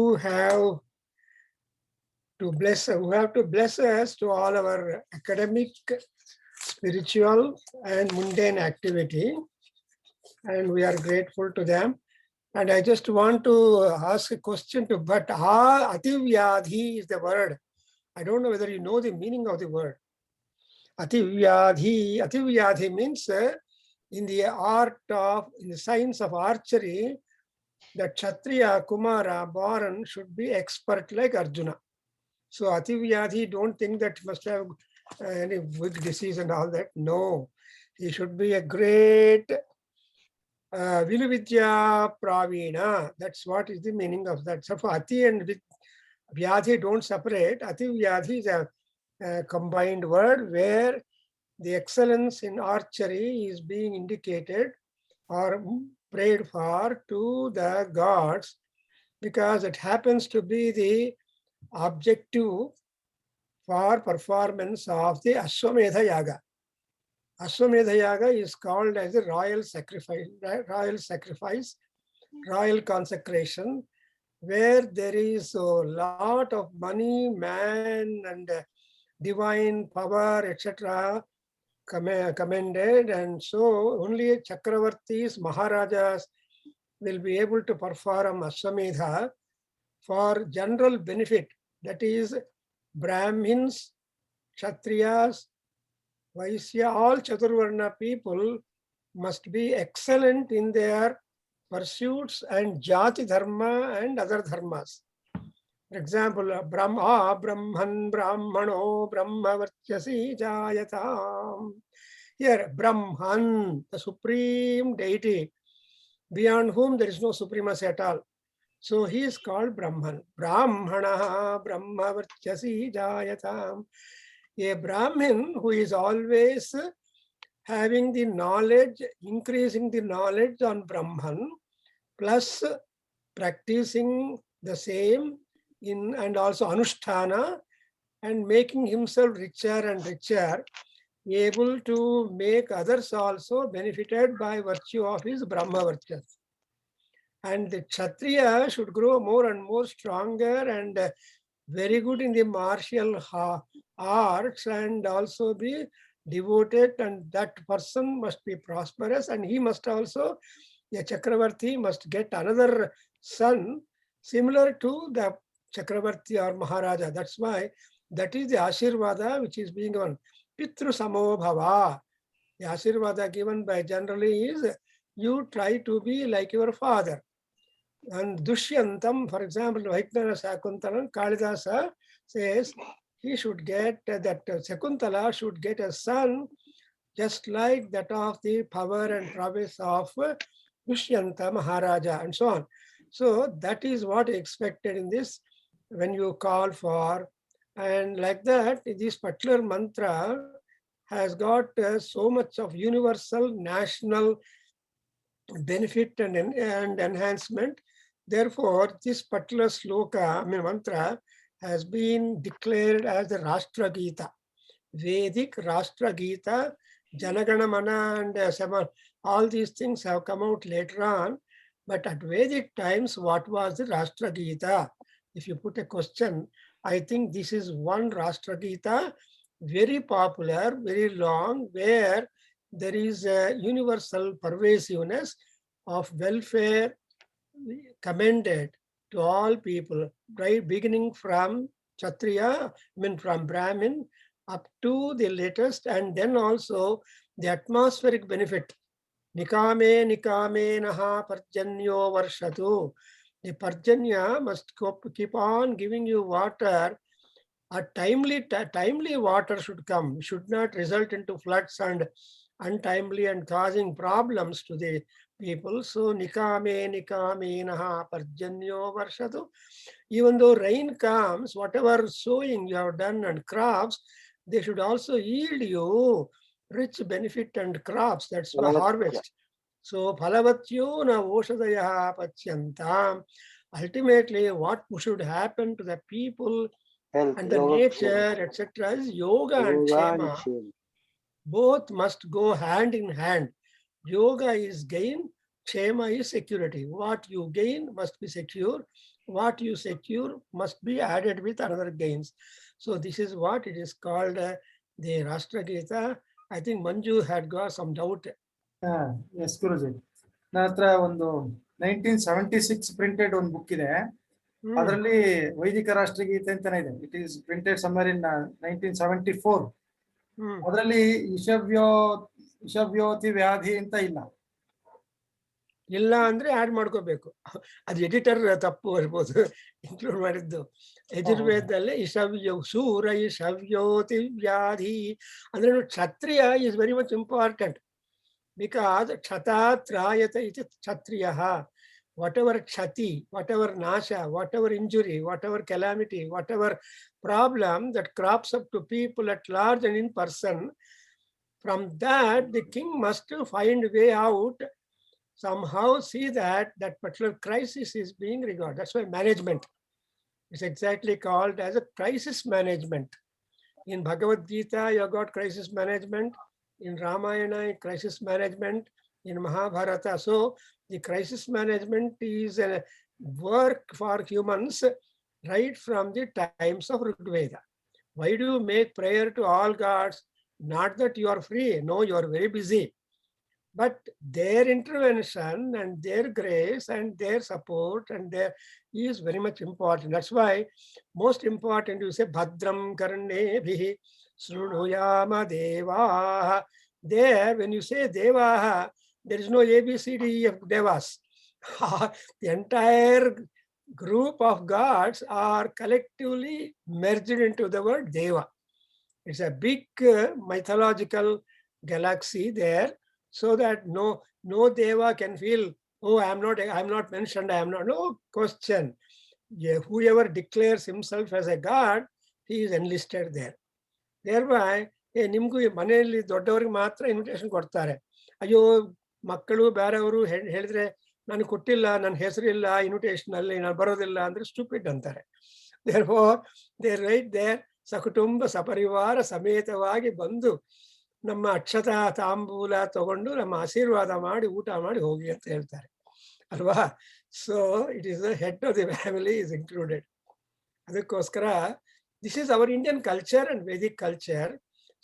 who have to bless us to all our academic, spiritual, and mundane activity. And we are grateful to them. And I just want to ask a question to, but Ativyadhi is the word. I don't know whether you know the meaning of the word. Ativyadhi means in the science of archery, the Kshatriya, Kumara, born should be expert like Arjuna. So Ativyadhi, don't think that he must have any big disease and all that. No, he should be a great Viluvidya Pravina. That's what is the meaning of that. So for Ati and Vyadhi don't separate. Ativyadhi is a combined word where the excellence in archery is being indicated or prayed for to the gods, because it happens to be the objective for performance of the Ashwamedha Yaga. Ashwamedha Yaga is called as a royal sacrifice, royal consecration, where there is a lot of money, man, and divine power, etc. commended, and so only Chakravartis, Maharajas will be able to perform Ashwamedha for general benefit. That is, Brahmins, Kshatriyas, Vaisya, all Chaturvarna people must be excellent in their pursuits and Jati Dharma and other dharmas. For example, Brahman, Brahmano, Brahmavartyasi Jayatam. Here, Brahman, the supreme deity, beyond whom there is no supremacy at all. So he is called Brahman. Brahmana, Brahmavartyasi Jayatam. A Brahmin who is always having the knowledge, increasing the knowledge on Brahman, plus practicing the same in and also Anushtana, and making himself richer and richer, able to make others also benefited by virtue of his Brahmavartyas. And the Kshatriya should grow more and more stronger and very good in the martial arts, and also be devoted, and that person must be prosperous, and he must also, a Chakravarti must get another son similar to the Chakravarti or Maharaja. That's why that is the Ashirvada which is being given. Pitru Samo Bhava. The Ashirvada given by generally is, you try to be like your father. And Dushyantam, for example, Vaiknana Sakuntalan, Kalidasa says he should get that Sakuntala should get a son just like that of the power and prowess of Dushyanta Maharaja, and so on. So that is what expected in this when you call for. And like that, this particular mantra has got so much of universal national benefit and enhancement. Therefore, this particular sloka, mantra, has been declared as the Rashtra Gita. Vedic Rashtra Gita, Janagana Mana, and all these things have come out later on. But at Vedic times, what was the Rashtra Gita? If you put a question, I think this is one Rashtra Gita, very popular, very long, where there is a universal pervasiveness of welfare commended to all people, right, beginning from Kshatriya, from Brahmin up to the latest, and then also the atmospheric benefit. Nikame nikame naha parjanyo varshatu. The parjanya must keep on giving you water. A timely water should come, should not result into floods and untimely and causing problems to the people. So nikame nikame naha parjanyo varshatu. Even though rain comes, whatever sowing you have done and crops, they should also yield you rich benefit and crops. That's the harvest. So phalavatyo na oshadaya pacyantam. Ultimately, what should happen to the people and the nature, etc., is yoga and kshema. Both must go hand in hand. Yoga is gain, Kshema is security. What you gain must be secure. What you secure must be added with another gains. So this is what it is called the Rashtragita. I think Manju had got some doubt. Yes guruji, ನನ್ನ ಹತ್ರ ಒಂದು 1976 printed ಒಂದು book ಇದೆ. ಅದರಲ್ಲಿ ವೈದಿಕ ರಾಷ್ಟ್ರಗೀತೆ ಅಂತಾನೆ ಇದೆ. ಇಟ್ ಈಸ್ ಪ್ರಿಂಟೆಡ್ ಸಮ್ಮರ್ ಇನ್ 1974. ಅದರಲ್ಲಿ ಇಷವ್ಯೋತಿ ವ್ಯಾಧಿ ಅಂತ ಇಲ್ಲ. ಇಲ್ಲ ಅಂದ್ರೆ ಆಡ್ ಮಾಡ್ಕೋಬೇಕು. ಅದು ಎಡಿಟರ್ ತಪ್ಪು ಇರ್ಬೋದು ಇನ್ಕ್ಲೂಡ್ ಮಾಡಿದ್ದು. ಯಜುರ್ವೇದದಲ್ಲಿ ಶೂರ ಇಷವ್ಯೋತಿ ವ್ಯಾಧಿ ಅಂದ್ರೆ kshatriya is very much important. because kshatat rayata iti kshatriyaha. Whatever kshati, whatever nasha, whatever injury, whatever calamity, whatever problem that crops up to people at large and in person, from that the king must find way out, somehow see that that particular crisis is being regarded. That's why management is exactly called as a crisis management. In Bhagavad Gita, you have got crisis management. In Ramayana, crisis management. In Mahabharata. So the crisis management is a work for humans right from the times of Rigveda. Why do you make prayer to all gods? Not that you are free. No, you are very busy. But their intervention and their grace and their support and their is very much important. That's why most important you say Bhadram Karnebhihi Srunuyama Devaha. There, when you say Devaha, there is no ABCD of Devas. The entire group of gods are collectively merged into the word Deva. It's a big mythological galaxy there, so that no Deva can feel, oh, I'm not mentioned, I am not. No question. Yeah, whoever declares himself as a god, he is enlisted there. Thereby, ನಿಮಗೂ ಮನೆಯಲ್ಲಿ ದೊಡ್ಡವ್ರಿಗೆ ಮಾತ್ರ invitation ಕೊಡ್ತಾರೆ. ಅಯ್ಯೋ ಮಕ್ಕಳು ಬೇರೆಯವರು ಹೇಳಿದ್ರೆ ನಾನು ಕೊಟ್ಟಿಲ್ಲ, ನನ್ನ ಹೆಸರಿಲ್ಲ ಇನ್ವಿಟೇಷನ್ ಅಲ್ಲಿ, ನಾನು ಬರೋದಿಲ್ಲ ಅಂದ್ರೆ ಸ್ಟೂಪಿಡ್ ಅಂತಾರೆ. therefore they right there ಸಕುಟುಂಬ ಸಪರಿವಾರ ಸಮೇತವಾಗಿ ಬಂದು ನಮ್ಮ ಅಕ್ಷತಾ ತಾಂಬೂಲ ತಗೊಂಡು ನಮ್ಮ ಆಶೀರ್ವಾದ ಮಾಡಿ ಊಟ ಮಾಡಿ ಹೋಗಿ ಅಂತ ಹೇಳ್ತಾರೆ ಅಲ್ವಾ. So it is the head of the family is included. ಅದಕ್ಕೋಸ್ಕರ this is our Indian culture and Vedic culture.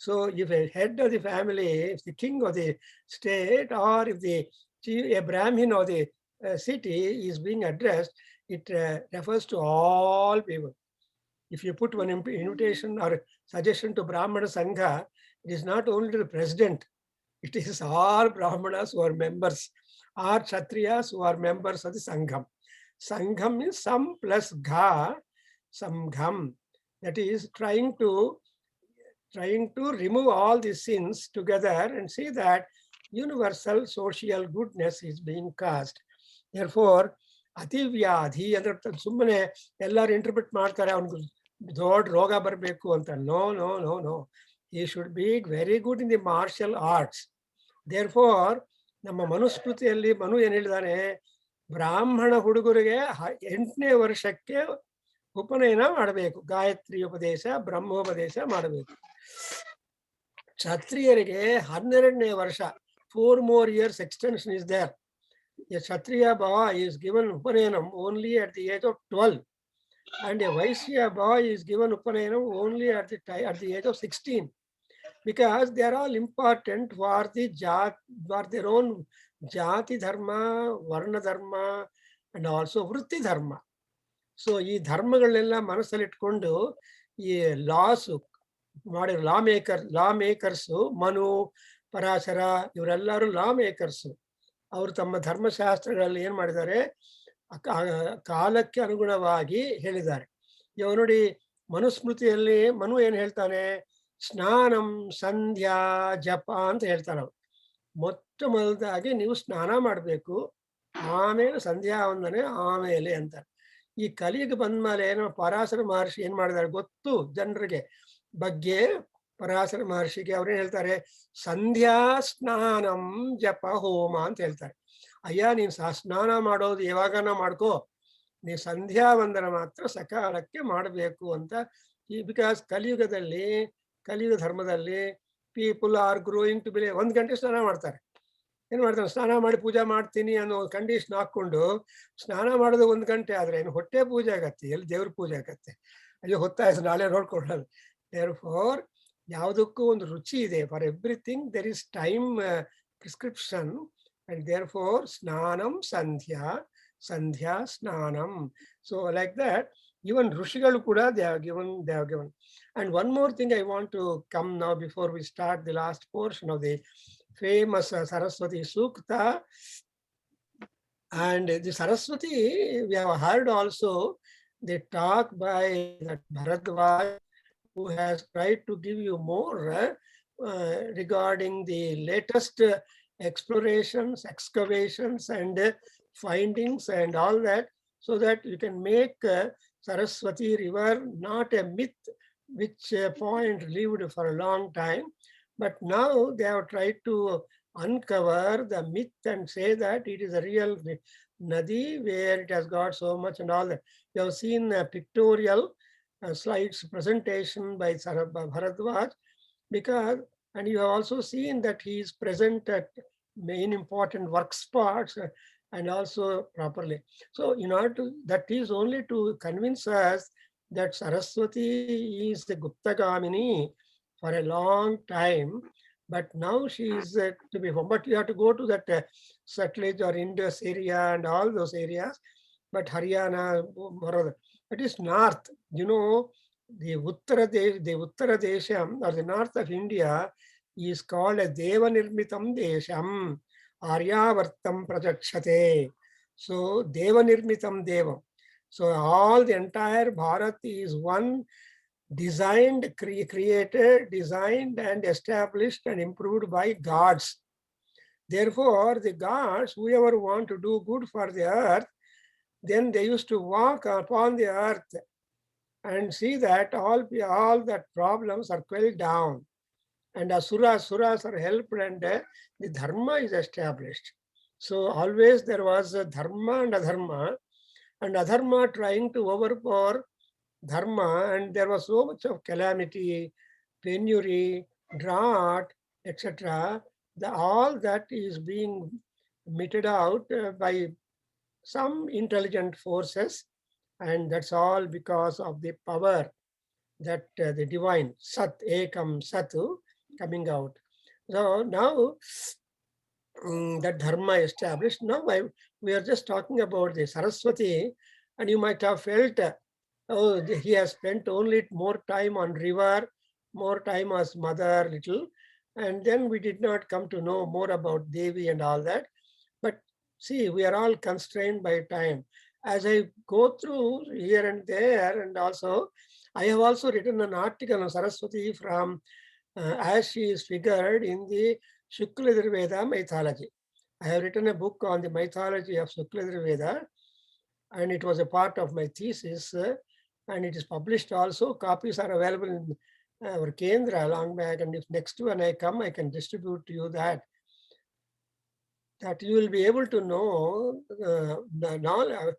So if a head of the family, if the king of the state, or if a Brahmin of the city is being addressed, it refers to all people. If you put one invitation or suggestion to Brahmana Sangha, it is not only to the president, it is all Brahmanas who are members, or Kshatriyas who are members of the Sangham. Sangham is sam plus gha, samgham. That is trying to remove all these sins together and see that universal social goodness is being caused. Therefore, ಅತಿವ್ಯಾಧಿ ಅಂದ್ರೆ ಸುಮ್ಮನೆ ಎಲ್ಲರೂ interpret ಮಾಡ್ತಾರೆ, ಅವನಿಗೆ ದೊಡ್ಡ ರೋಗ ಬರಬೇಕು ಅಂತ. No no no no, he should be very good in the martial arts. Therefore, ನಮ್ಮ ಮನುಸ್ಮೃತಿಯಲ್ಲಿ ಮನು ಏನ್ ಹೇಳಿದಾನೆ, ಬ್ರಾಹ್ಮಣ ಹುಡುಗರಿಗೆ 8ನೇ ವರ್ಷಕ್ಕೆ ಉಪನಯನ ಮಾಡಬೇಕು, ಗಾಯತ್ರಿ ಉಪದೇಶ ಬ್ರಹ್ಮೋಪದೇಶ ಮಾಡಬೇಕು. ಕ್ಷತ್ರಿಯರಿಗೆ 12ನೇ ವರ್ಷ, 4 more years extension is there. A Kshatriya boy is given Upaneyanam only at the age of 12, and a Vaishya boy is given Upaneyanam only at the age of 16, because they are all important for their own jati dharma, varna dharma, and also vritti dharma. So ಈ ಧರ್ಮಗಳನ್ನೆಲ್ಲ ಮನಸ್ಸಲ್ಲಿ ಇಟ್ಕೊಂಡು ಈ loss ಮಾಡಿರೋ ಲಾ makers Manu Parashara ಇವರೆಲ್ಲರೂ ಲಾ makers. ಅವರು ತಮ್ಮ ಧರ್ಮಶಾಸ್ತ್ರಗಳಲ್ಲಿ ಏನ್ ಮಾಡಿದ್ದಾರೆ, ಕಾಲಕ್ಕೆ ಅನುಗುಣವಾಗಿ ಹೇಳಿದ್ದಾರೆ. ಇವಾಗ ನೋಡಿ, ಮನುಸ್ಮೃತಿಯಲ್ಲಿ ಮನು ಏನ್ ಹೇಳ್ತಾನೆ, ಸ್ನಾನಂ ಸಂಧ್ಯಾ ಜಪ ಅಂತ ಹೇಳ್ತಾನೆ. ಮೊಟ್ಟ ಮೊದಲಾಗಿ ನೀವು ಸ್ನಾನ ಮಾಡಬೇಕು, ಆಮೇಲೆ ಸಂಧ್ಯಾ ವಂದನೆ ಆಮೇಲೆ ಅಂತಾರೆ. ಈ ಕಲಿಯುಗ ಬಂದ್ಮೇಲೆ ಏನೋ ಪರಾಶರ ಮಹರ್ಷಿ ಏನ್ ಮಾಡಿದಾರೆ ಗೊತ್ತು ಜನರಿಗೆ ಬಗ್ಗೆ. ಪರಾಶರ ಮಹರ್ಷಿಗೆ ಅವ್ರೇನ್ ಹೇಳ್ತಾರೆ, ಸಂಧ್ಯಾ ಸ್ನಾನಂ ಜಪ ಹೋಮ ಅಂತ ಹೇಳ್ತಾರೆ. ಅಯ್ಯ ನೀನ್ ಸ್ನಾನ ಮಾಡೋದು ಯಾವಾಗನ ಮಾಡ್ಕೋ, ನೀವು ಸಂಧ್ಯಾ ವಂದನ ಮಾತ್ರ ಸಕಾಲಕ್ಕೆ ಮಾಡಬೇಕು ಅಂತ. ಈ ಬಿಕಾಸ್ ಕಲಿಯುಗ ಧರ್ಮದಲ್ಲಿ people are growing to be 1 ಗಂಟೆ ಸ್ನಾನ ಮಾಡ್ತಾರೆ, ಏನ್ ಮಾಡ್ತಾನೆ, ಸ್ನಾನ ಮಾಡಿ ಪೂಜೆ ಮಾಡ್ತೀನಿ ಅನ್ನೋ ಕಂಡೀಷನ್ ಹಾಕೊಂಡು ಸ್ನಾನ ಮಾಡೋದು 1 ಗಂಟೆ ಆದ್ರೆ ಏನು ಹೊಟ್ಟೆ ಪೂಜೆ ಆಗತ್ತೆ, ಎಲ್ಲಿ ದೇವ್ರ ಪೂಜೆ ಆಗತ್ತೆ? ಅಯ್ಯೋ ಹೊತ್ತಾಯ್ತು, ನಾಳೆ ನೋಡ್ಕೊಳ್ಳೋದು. ದೇರ್ಫೋರ್ ಯಾವುದಕ್ಕೂ ಒಂದು ರುಚಿ ಇದೆ. For everything there is time prescription. And therefore ಸ್ನಾನಂ ಸಂಧ್ಯಾ, ಸಂಧ್ಯಾ ಸ್ನಾನಂ. So like that even Rishigalu kuda they have given. And one more thing I want to come now before we start the last portion of the famous Saraswati Sukta. And the Saraswati, we have heard also the talk by that Bharadwaj, who has tried to give you more regarding the latest explorations, excavations, and findings and all that, so that you can make Saraswati River not a myth which point lived for a long time, but now they have tried to uncover the myth and say that it is a real Nadi where it has got so much and all that. You have seen a pictorial slides presentation by Bharadwaj, because, and you have also seen that he is present at main important work spots and also properly. So in order to, that is only to convince us that Saraswati is the Guptagamini for a long time, but now she is to be, but you have to go to that Sutlej or Indus area and all those areas, but Haryana, that is north. You know, the Uttara Desham, or the north of India, is called a Devanirmitam Desham. Aryavartam Prajakshate. So Devanirmitam Devam. So all the entire Bharat is one designed, created, designed and established and improved by gods. Therefore, the gods, whoever want to do good for the earth, then they used to walk upon the earth and see that all that problems are quelled down. And asuras are helped, and the dharma is established. So always there was a dharma and adharma trying to overpower dharma, and there was so much of calamity, penury, drought, etc. All that is being meted out by some intelligent forces, and that's all because of the power that the divine Sat, Ekam Satu, coming out. So now that dharma established. Now we are just talking about the Saraswati, and you might have felt, oh, he has spent only more time on river, more time as mother, little, and then we did not come to know more about Devi and all that. But see, we are all constrained by time. As I go through here and there, and also I have also written an article on Saraswati from as she is figured in the Shukla Yajurveda mythology. I have written a book on the mythology of Shukla Yajurveda, and it was a part of my thesis, and it is published also. Copies are available in our Kendra long back, and if next when I come, I can distribute to you that you will be able to know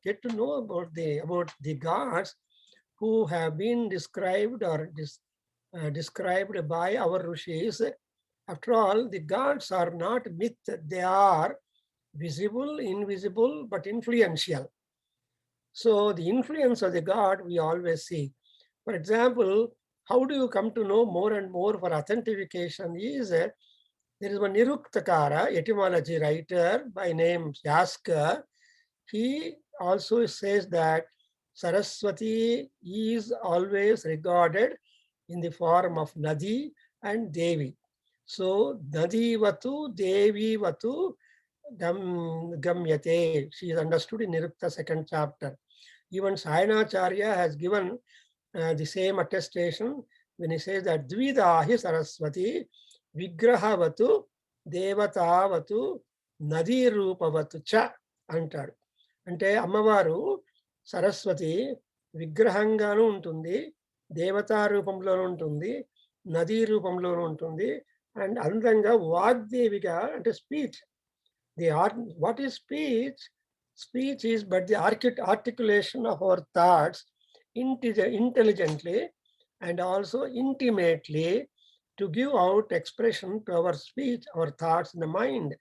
get to know about the gods who have been described or described by our rishis. After all, the gods are not myth; they are visible, invisible, but influential. So the influence of the god we always see. For example, how do you come to know more and more for authentication is there is one Niruktakara, etymology writer by name Yaska. He also says that Saraswati is always regarded in the form of Nadi and Devi. So Nadi Vatu, Devi Vatu, Gamyate. She is understood in Nirukta 2nd chapter. Even Sayanacharya has given the same attestation when he says that Dvidahi Saraswati Vigrahavatu Devatavatu Nadi Rupavatu Cha antaru. Ante Ammavaru Saraswati Vigrahanganu untundi, Devata Rupamlo untundi, Nadi Rupamlo untundi, and Andanga Vagdeviga ante speech. What is speech? Speech is but the articulation of our thoughts intelligently and also intimately to give out expression to our speech, our thoughts in the mind.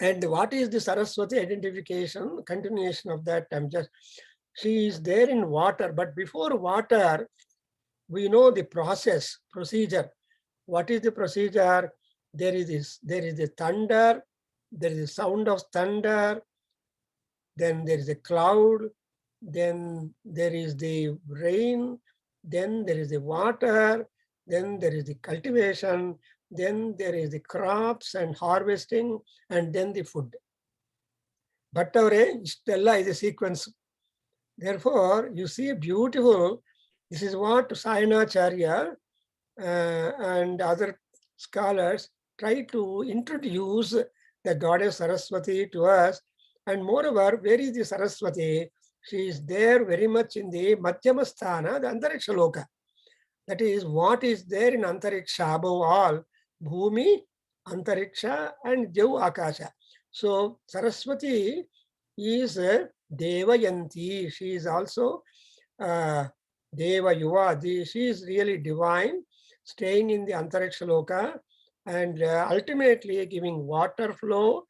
And what is the Saraswati identification? Continuation of that. She is there in water, but before water, we know the procedure. What is the procedure? There is the thunder, there is the sound of thunder, then there is a cloud, then there is the rain, then there is the water, then there is the cultivation, then there is the crops and harvesting, and then the food. But our Stella is a sequence. Therefore, you see beautiful, this is what Sayanacharya and other scholars try to introduce the goddess Saraswati to us. And moreover, where is the Saraswati? She is there very much in the Madhyamasthana, the Antariksha Loka. That is what is there in Antariksha above all, Bhumi, Antariksha, and Dev Akasha. So Saraswati is Devayanti. She is also Deva Yuva. She is really divine, staying in the Antariksha Loka and ultimately giving water flow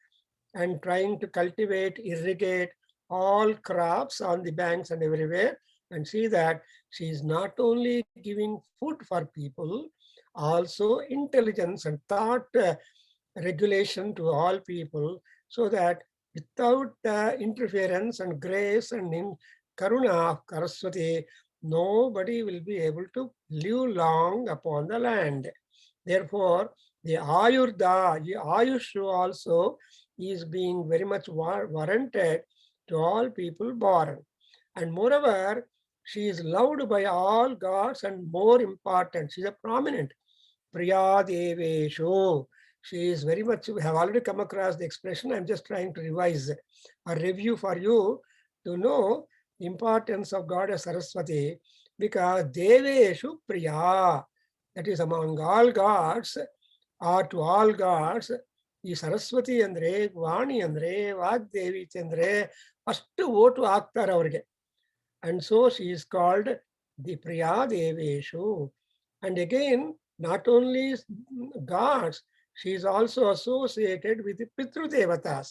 and trying to cultivate, irrigate all crops on the banks and everywhere. And see that she is not only giving food for people, also intelligence and thought regulation to all people, so that without interference and grace and in Karuna of Saraswati, nobody will be able to live long upon the land. Therefore, the Ayurda, the Ayush also is being very much warranted to all people born. And moreover, she is loved by all gods, and more important, she is a prominent Priya Deveshu. She is very much, we have already come across the expression. I'm just trying to revise a review for you to know the importance of Goddess Saraswati, because Deveshu Priya, that is among all gods, or to all gods, ಈ ಸರಸ್ವತಿ ಅಂದ್ರೆ ವಾಣಿ ಅಂದ್ರೆ ವಾಗ್ದೇವಿ ಅಂದ್ರೆ ಅಷ್ಟು vote ಹಾಕ್ತಾರೆ ಅವ್ರಿಗೆ. And so she is called the Priya Deveshu. And again, not only gods, she is also associated with the Pitru Devatas.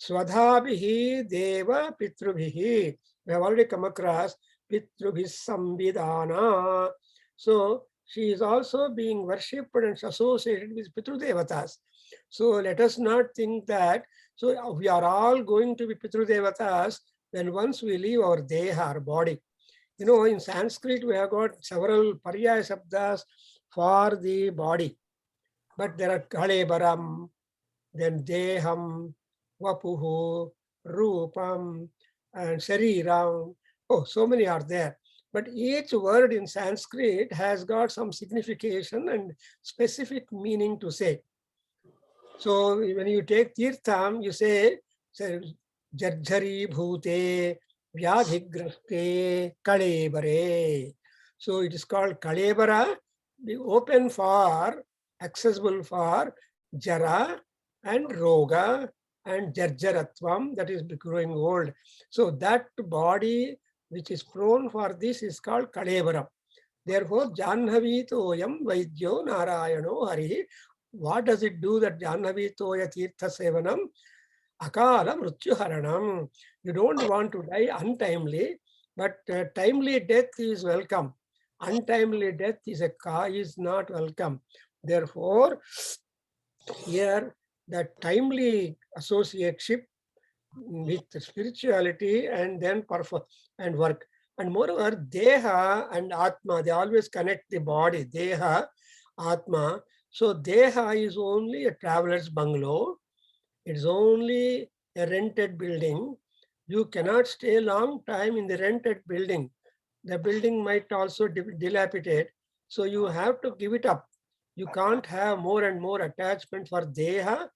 Swadhabhihi Deva Pitrubhihi. We have already come across Pitrubhis Sambhidana. So she is also being worshipped and associated with Pitru Devatas. So let us not think that, so we are all going to be Pitru Devatas when once we leave our Deha, our body. You know, in Sanskrit, we have got several Paryaya Shabdas for the body. But there are Kalebaram, then Deham, Vapuhu, Rupam, and Shariram. Oh, so many are there. But each word in Sanskrit has got some signification and specific meaning to say. So when you take Tirtham, you say Jarjari Bhute Vyadhigraste Kalebare. So it is called Kalebara, be open for, accessible for Jara and Roga and Jarjaratvam, that is growing old. So that body which is prone for this is called Kalebara. Therefore, Janhavitoyam Vaidyo Narayano Hari. What does it do, that Janhavitoya Tirtha Sevanam? Akala Mrityu Haranam. You don't want to die untimely, but timely death is welcome. Untimely death is not welcome. Therefore, here that timely associateship with spirituality and then perform and work. And moreover, Deha and Atma, they always connect the body, Deha, Atma. So Deha is only a traveler's bungalow. It's only a rented building. You cannot stay a long time in the rented building. The building might also dilapidate. So you have to give it up. You can't have more and more attachment for Deha.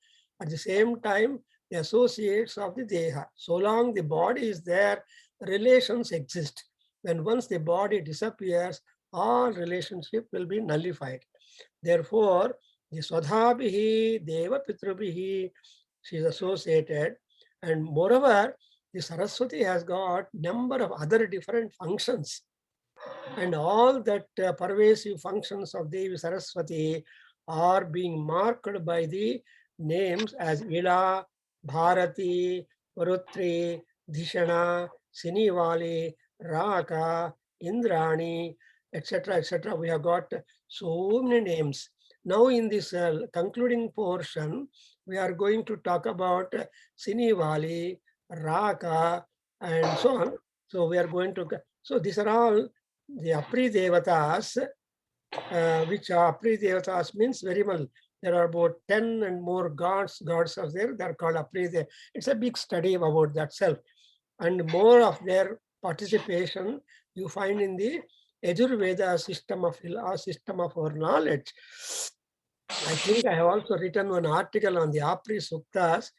At the same time, the associates of the Deha. So long the body is there, relations exist. When once the body disappears, all relationship will be nullified. Therefore, the Swadhabhihi, Deva Pitrubhihi, she is associated. And moreover, the Saraswati has got number of other different functions. And all that pervasive functions of Devi Saraswati are being marked by the names as Ila, Bharati, Varutri, Dhishana, Sinivali, Raka, Indrani, etc., etc. We have got so many names. Now in this concluding portion, we are going to talk about Sinivali, Raka, and so on. So we are going to, so these are all the Apri Devatas, which are Apri Devatas means very well. There are about 10 and more gods are there. They're called Apri Devatas. It's a big study about that self. And more of their participation you find in the Yajurveda system of our knowledge. I think I have also written one article on the Apri Suktas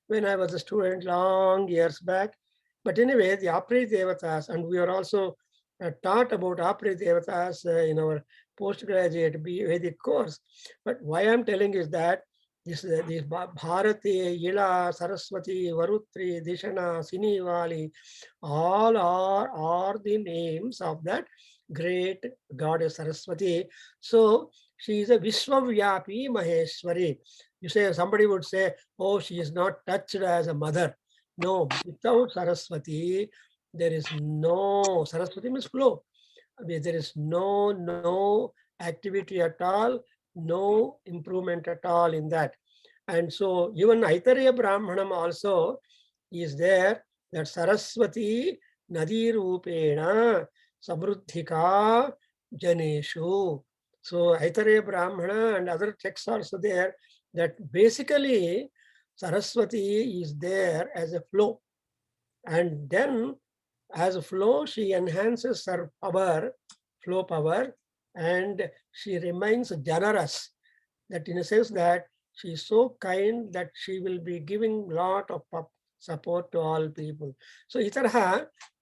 when I was a student long years back. But anyway, the Apri Devatas, and we are also taught about Apri Devatas in our postgraduate Vedic course. But why I'm telling is that this Bharati, Ila, Saraswati, Varutri, Dishana, Sinivali, all are the names of that great goddess Saraswati. So she is a Vishwavyapi Maheshwari. You say, somebody would say, oh, she is not touched as a mother. No, without Saraswati, there is no, Saraswati means flow. There is no activity at all, no improvement at all in that. And so even Aitareya Brahmanam also is there, that Saraswati Nadi Rupena Samruddhika Janeshu. So Aitareya Brahmana and other texts also there, that basically Saraswati is there as a flow. And then as a flow, she enhances her power, flow power, and she remains generous. That in a sense that she is so kind that she will be giving lot of support to all people. So ಈ ತರಹ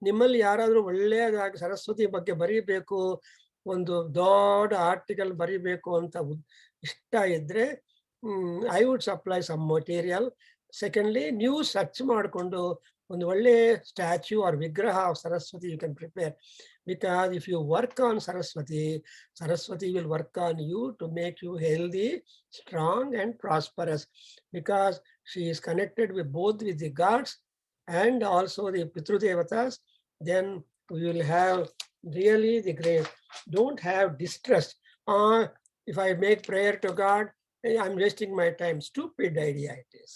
ನಿಮ್ಮಲ್ಲಿ ಯಾರಾದರೂ ಒಳ್ಳೆಯದಾಗಿ ಸರಸ್ವತಿ ಬಗ್ಗೆ ಬರೀಬೇಕು, ಒಂದು ದೊಡ್ಡ article ಬರೀಬೇಕು ಅಂತ ಇಷ್ಟ ಇದ್ರೆ I would supply some material. Secondly, ನೀವು ಸರ್ಚ್ ಮಾಡಿಕೊಂಡು ಒಂದು ಒಳ್ಳೆ ಸ್ಟ್ಯಾಚ್ಯೂ ಆರ್ ವಿಗ್ರಹ of Saraswati you can prepare. Because if you work on Saraswati, Saraswati will work on you to make you healthy, strong, and prosperous. Because she is connected with both with the gods and also the Pitru Devatas, then we will have really the great. Don't have distrust. If I make prayer to God, I'm wasting my time. Stupid idea it is.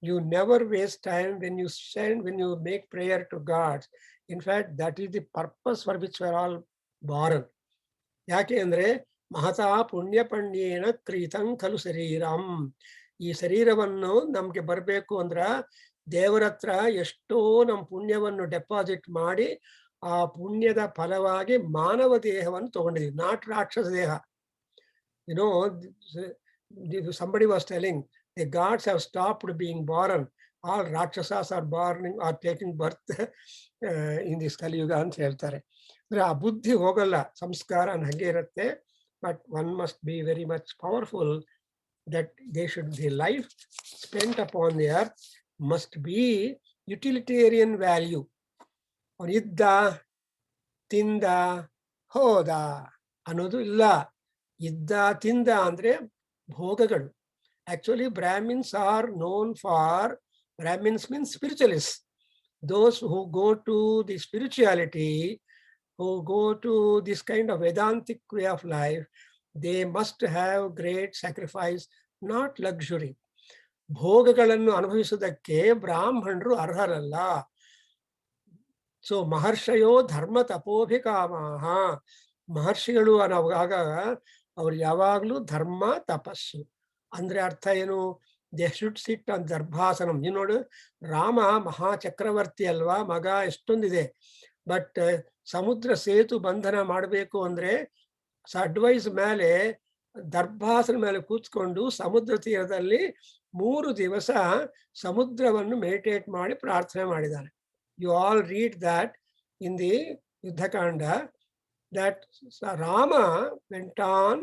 You never waste time when you make prayer to God. In fact, that is the purpose for which we are all born. ಯಾಕೆ ಅಂದ್ರೆ ಮಹತಾ ಪುಣ್ಯ ಪುಣ್ಯೇನ ಕ್ರೀತಂ ಖಲು ಶರೀರಂ. ಈ ಶರೀರವನ್ನು ನಮ್ಗೆ ಬರಬೇಕು ಅಂದ್ರ ದೇವರ ಹತ್ರ ಎಷ್ಟೋ ನಮ್ಮ ಪುಣ್ಯವನ್ನು ಡೆಪಾಸಿಟ್ ಮಾಡಿ ಆ ಪುಣ್ಯದ ಫಲವಾಗಿ ಮಾನವ ದೇಹವನ್ನು ತಗೊಂಡಿದ್ದೀವಿ, ನಾಟ್ ರಾಕ್ಷಸ ದೇಹ. Somebody was telling the gods have stopped being born. All Rakshasas are taking birth in this Kali Yuga ಅಂತ ಹೇಳ್ತಾರೆ. ಅಂದ್ರೆ ಆ ಬುದ್ಧಿ ಹೋಗಲ್ಲ, ಸಂಸ್ಕಾರ ಹಂಗೆ ಇರುತ್ತೆ. But one must be very much powerful, that they should, the life spent upon the earth must be utilitarian value. ಅವನು ಇದ್ದ ತಿಂದ ಹೋದ ಅನ್ನೋದು ಇಲ್ಲ. ಇದ್ದ ತಿಂದ ಅಂದ್ರೆ ಭೋಗಗಳು. Actually, Brahmins are known for, Brahmins means spiritualists. Those who go to the spirituality, who go to this kind of Vedantic way of life, they must have great sacrifice, not luxury. ಭೋಗಗಳನ್ನು ಅನುಭವಿಸುವುದಕ್ಕೆ ಬ್ರಾಹ್ಮಣರು ಅರ್ಹರಲ್ಲ. So ಮಹರ್ಷಯೋ ಧರ್ಮ ತಪೋಭಿಕಾಮಾಹ. ಮಹರ್ಷಿಗಳು ಅನ್ನೋವಾಗ ಅವ್ರು ಯಾವಾಗಲೂ ಧರ್ಮ ತಪಸ್ಸು ಅಂದ್ರೆ ಅರ್ಥ ಏನು? ದೇ ಶುಡ್ ಸಿಟ್ ಆನ್ ದರ್ಭಾಸನಂ. ನೀವು ನೋಡು, ರಾಮ ಮಹಾ ಚಕ್ರವರ್ತಿ ಅಲ್ವಾ, ಮಗ ಎಷ್ಟೊಂದಿದೆ. ಬಟ್ ಸಮುದ್ರ ಸೇತು ಬಂಧನ ಮಾಡಬೇಕು ಅಂದ್ರೆ ಅಡ್ವೈಸ್ ಮೇಲೆ ದರ್ಭಾಸನ ಮೇಲೆ ಕೂತ್ಕೊಂಡು ಸಮುದ್ರ ತೀರದಲ್ಲಿ 3 ದಿವಸ ಸಮುದ್ರವನ್ನು ಮೆಡಿಟೇಟ್ ಮಾಡಿ ಪ್ರಾರ್ಥನೆ ಮಾಡಿದ್ದಾನೆ. You all read that in the Yuddhakanda, that Rama went on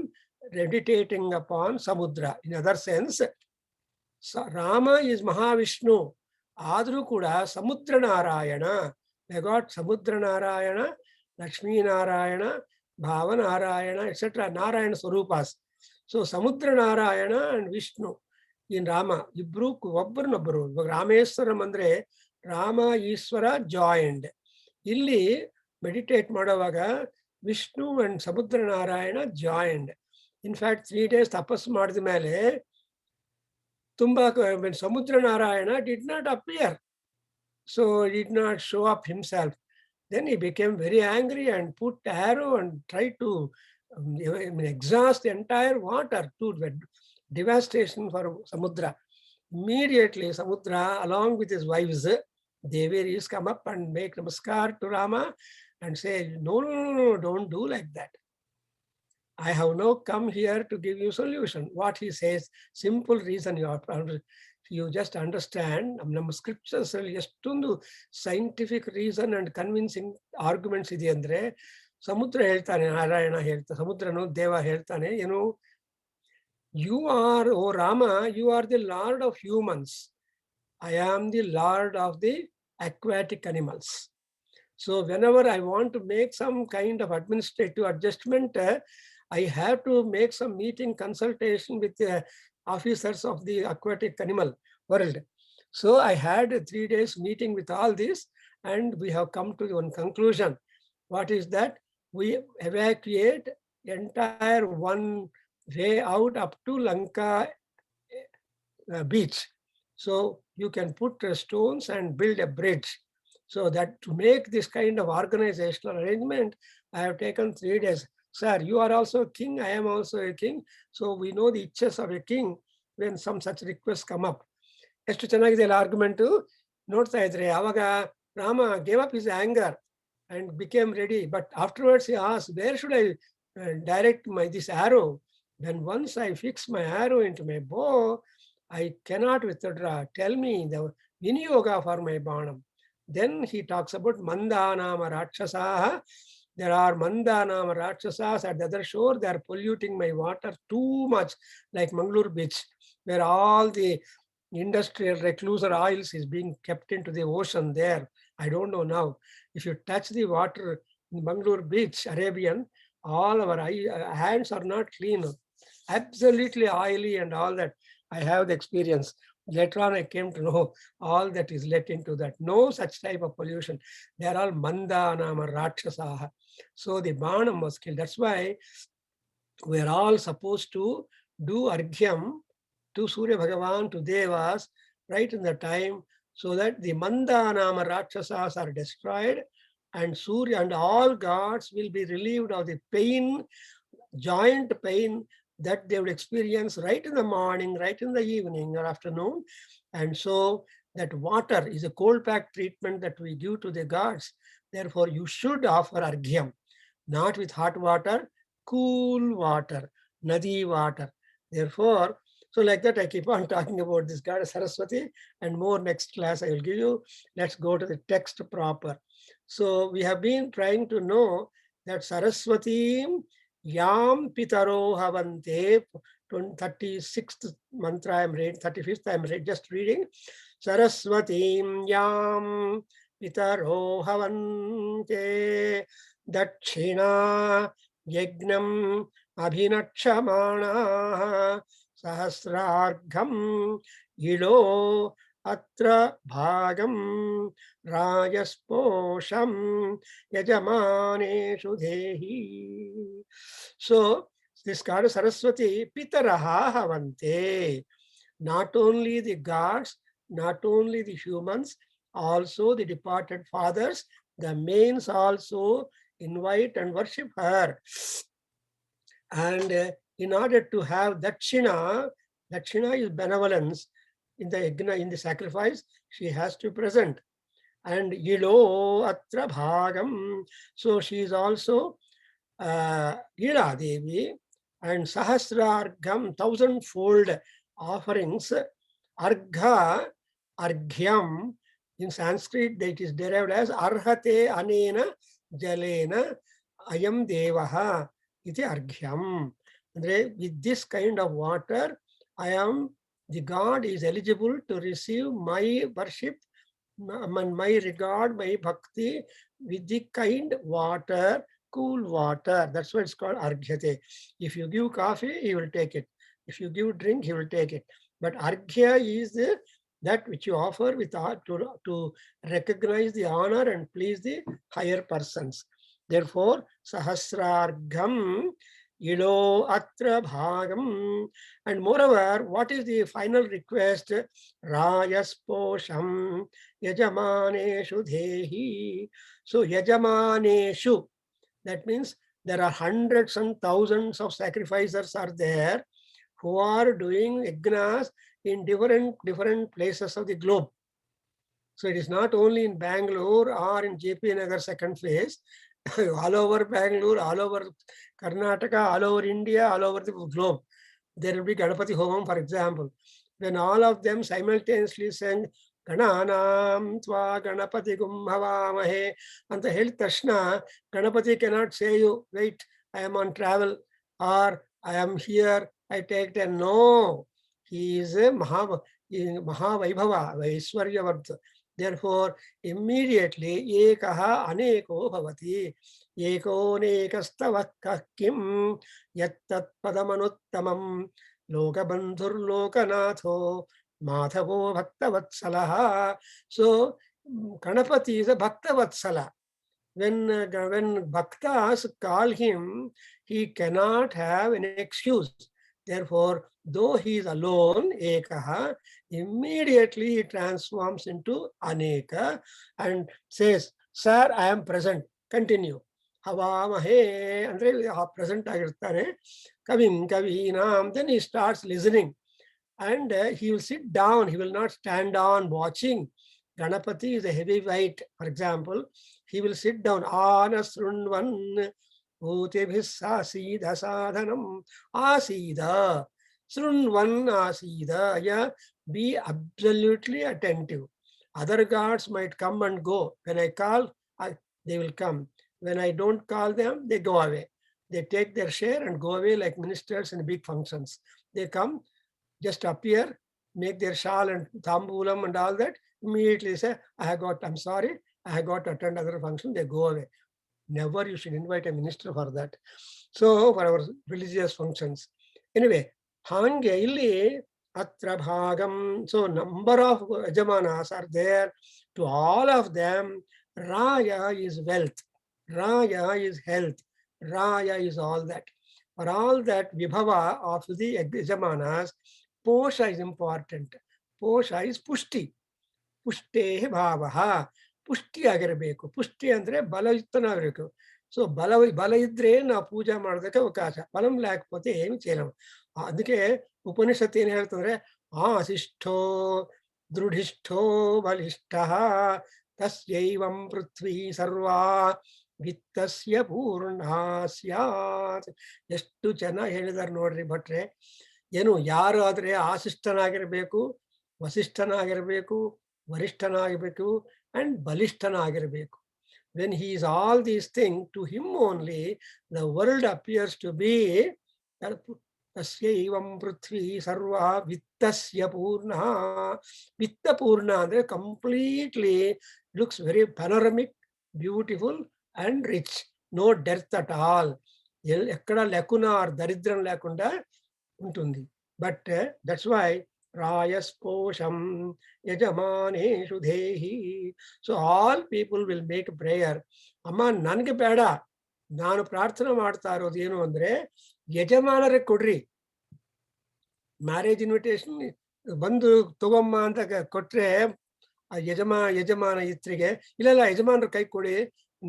meditating upon Samudra. In other sense, Rama is Mahavishnu. ಆದರೂ ಕೂಡ ಸಮುದ್ರ ನಾರಾಯಣ, they got ಸಮುದ್ರ Narayana Lakshmi Narayana, Bhava Narayana, etc. Narayana Swarupas. So Samudra Narayana and Vishnu in Rama, Ibru Obbarnobbaru. Rameswaram andre Rama Ishwara joined. Illi meditate ಮಾಡುವಾಗ Vishnu and Samudra Narayana joined. In fact, 3 days tapas ಮಾಡಿದ ಮೇಲೆ when Samudra Narayana did not appear. So he did not show up himself. Then he became very angry and put arrow and tried to exhaust the entire water to devastation for Samudra. Immediately Samudra, along with his wives, Devaris come up and make namaskar to Rama and say, no, don't do like that. I have now come here to give you solution. What he says, simple reason you just understand. ನಮ್ಮ scriptures ಅಲ್ಲಿ ಎಷ್ಟೊಂದು scientific reason and convincing arguments ಇದೆ ಅಂದ್ರೆ ಸಮುದ್ರ ಹೇಳ್ತಾನೆ, ನಾರಾಯಣ ಹೇಳ್ತಾನೆ, ಸಮುದ್ರನು ದೇವ ಹೇಳ್ತಾನೆ ಏನು, you are, oh Rama, you are the lord of humans. I am the lord of the aquatic animals. So whenever I want to make some kind of administrative adjustment, I have to make some meeting consultation with the officers of the aquatic animal world. So I had a 3 days meeting with all this, and we have come to one conclusion. What is that? We evacuate entire one way out up to Lanka beach. So you can put stones and build a bridge. So that to make this kind of organizational arrangement, I have taken 3 days. Sir, you are also a king, I am also a king. So we know the itches of a king when some such requests come up. ಎಷ್ಟು ಚೆನ್ನಾಗಿದೆ ಅಲ್ಲ argument, ನೋಡ್ತಾ ಇದ್ರೆ ಆವಾಗ Rama gave up his anger and became ready. But afterwards he asked, where should I direct this arrow? Then once I fix my arrow into my bow, I cannot withdraw. Tell me the vinyoga for my banam. Then he talks about Mandanama Rakshasaha. There are Mandanama Rakshasas at the other shore. They are polluting my water too much, like Mangalore beach, where all the industrial recluser oils is being kept into the ocean there. I don't know now. If you touch the water in Mangalore beach, Arabian, all our hands are not clean. Absolutely oily and all that. I have the experience. Later on, I came to know all that is let into that. No such type of pollution. They are all Mandanama Rakshasaha. So the Banam was killed. That's why we are all supposed to do Arghyam to Surya Bhagavan, to Devas, right in the time, so that the Mandanama Rakshasas are destroyed and Surya and all gods will be relieved of the pain, joint pain that they would experience right in the morning, right in the evening or afternoon. And so that water is a cold pack treatment that we give to the gods. Therefore, you should offer Arghyam, not with hot water, cool water, nadi water. Therefore, so like that, I keep on talking about this goddess Saraswati, and more next class I will give you. Let's go to the text proper. So we have been trying to know that Saraswati Yam Pitaro Havante, 36th mantra I am reading, 35th I am just reading. Saraswati Yam Pitaro Havante Dakshina Yagnam Abhinakshamana Sahasrargham Ilo Atra Bhagam Rajasposham Yajamaneshu Dehi. So this goddess Saraswati Pitaraha Havante. Not only the gods, not only the humans, also the departed fathers, the mains also invite and worship her. And in order to have dakshina, dakshina is benevolence in the yajna, in the sacrifice, she has to present. And ilo atra bhagam, so she is also Ila Devi, and Sahasrargham, 1,000-fold offerings. Argha, Arghyam, in Sanskrit it is derived as Arhate Anena Jalena Ayam Devaha iti Arghyam. With this kind of water, the god is eligible to receive my worship my regard, my bhakti with the kind water, cool water. That's why it's called argyate. If you give coffee, he will take it. If you give drink, he will take it. But arghya is that which you offer with to recognize the honor and please the higher persons. Therefore, sahasrargham ilo atra bhagam. And moreover, what is the final request? Rayasposham yajamaneshu dehi. So yajamaneshu, that means there are hundreds and thousands of sacrificers are there who are doing yajnas in different places of the globe. So it is not only in Bangalore or in JP Nagar second phase, all over Bangalore, all over Karnataka, all over India, all over the globe. There will be Ganapati Homam, for example. When all of them simultaneously sang Gananam Tva Ganapati Gum Havamahe anta ಹೇಳಿದ ತಕ್ಷಣ Ganapati cannot say you, wait, I am on travel or I am here, I take that. No, he is a Mahavaibhava, Vaishwaryavardha. Therefore, immediately ekaha aneko bhavati, eko nekastava kim yattat padamanuttamam lokabandhur lokanatho madhavo bhaktavatsalaha. So Ganapati is a bhaktavatsala. When bhaktas call him, he cannot have an excuse. Therefore, though he is alone, ekaha, immediately he transforms into aneka and says, Sir, I am present. Continue. Havamahe, andre present agirtane. Kavim kavinam. Then he starts listening. And he will sit down. He will not stand on watching. Ganapati is a heavyweight, for example. He will sit down. Anasrunvan Bhutibhisasida sadhanam asida. Srunvan asida. Yeah, be absolutely attentive. Other gods might come and go. When I call, they will come. When I don't call them, they go away. They take their share and go away like ministers in big functions. They come, just appear, make their shal and tambulam and all that, immediately say, I'm sorry, I got to attend other function, they go away. Never you should invite a minister for that. So for our religious functions. Anyway, hange illi atra bhagam. So number of yajamanas are there. To all of them, Raya is wealth. Raya is health. Raya is all that. For all that vibhava of the yajamanas, Posha is important. Posha is pushti. Pushte bhavaha. ಪುಷ್ಟಿ ಆಗಿರಬೇಕು. ಪುಷ್ಟಿ ಅಂದ್ರೆ ಬಲಯುಕ್ತನಾಗಬೇಕು. So ಬಲ ಇದ್ರೆ ನಾವು ಪೂಜೆ ಮಾಡೋದಕ್ಕೆ ಅವಕಾಶ. ಬಲಂ లేకపోతే ఏమి చేయలేము. ಅದಕ್ಕೆ ಉಪನಿಷತ್ತು ಏನ್ ಹೇಳ್ತಂದ್ರೆ ಆಶಿಷ್ಠೋ ದೃಢಿಷ್ಠೋ ಬಲಿಷ್ಠಃ ತಸ್ಯೈವಂ ಪೃಥ್ವೀ ಸರ್ವಾ ವಿತ್ತಸ್ಯ ಪೂರ್ಣಾ ಸ್ಯಾತ್. ಎಷ್ಟು ಚೆನ್ನಾಗಿ ಹೇಳಿದಾರೆ ನೋಡ್ರಿ ಭಟ್ರೆ. ಏನು ಯಾರು ಆದ್ರೆ ಆಶಿಷ್ಠನಾಗಿರ್ಬೇಕು, ವಸಿಷ್ಠನಾಗಿರ್ಬೇಕು, ವರಿಷ್ಠನಾಗಿರ್ಬೇಕು and balishthanaagirbeku. When he is all these things, to him only the world appears to be tasyaivam prithvi sarva vittasya purna. Vitta purna andre completely looks very panoramic, beautiful and rich. No dearth at all. Ekkada lekuna or daridram lekunda untundi. But that's why Rayasposham yajamaneshu dehi. So all people will make prayer. Amma nange beda. ನಾನು ಪ್ರಾರ್ಥನೆ ಮಾಡ್ತಾ ಇರೋದು ಏನು ಅಂದ್ರೆ ಯಜಮಾನರೇ ಕೊಡ್ರಿ. Marriage invitation ಬಂದು ತಗೊಮ್ಮ ಅಂತ ಕೊಟ್ರೆ ಆ ಯಜಮಾನ ಇತ್ರಿಗೆ ಇಲ್ಲ ಯಜಮಾನರ ಕೈ ಕೊಡಿ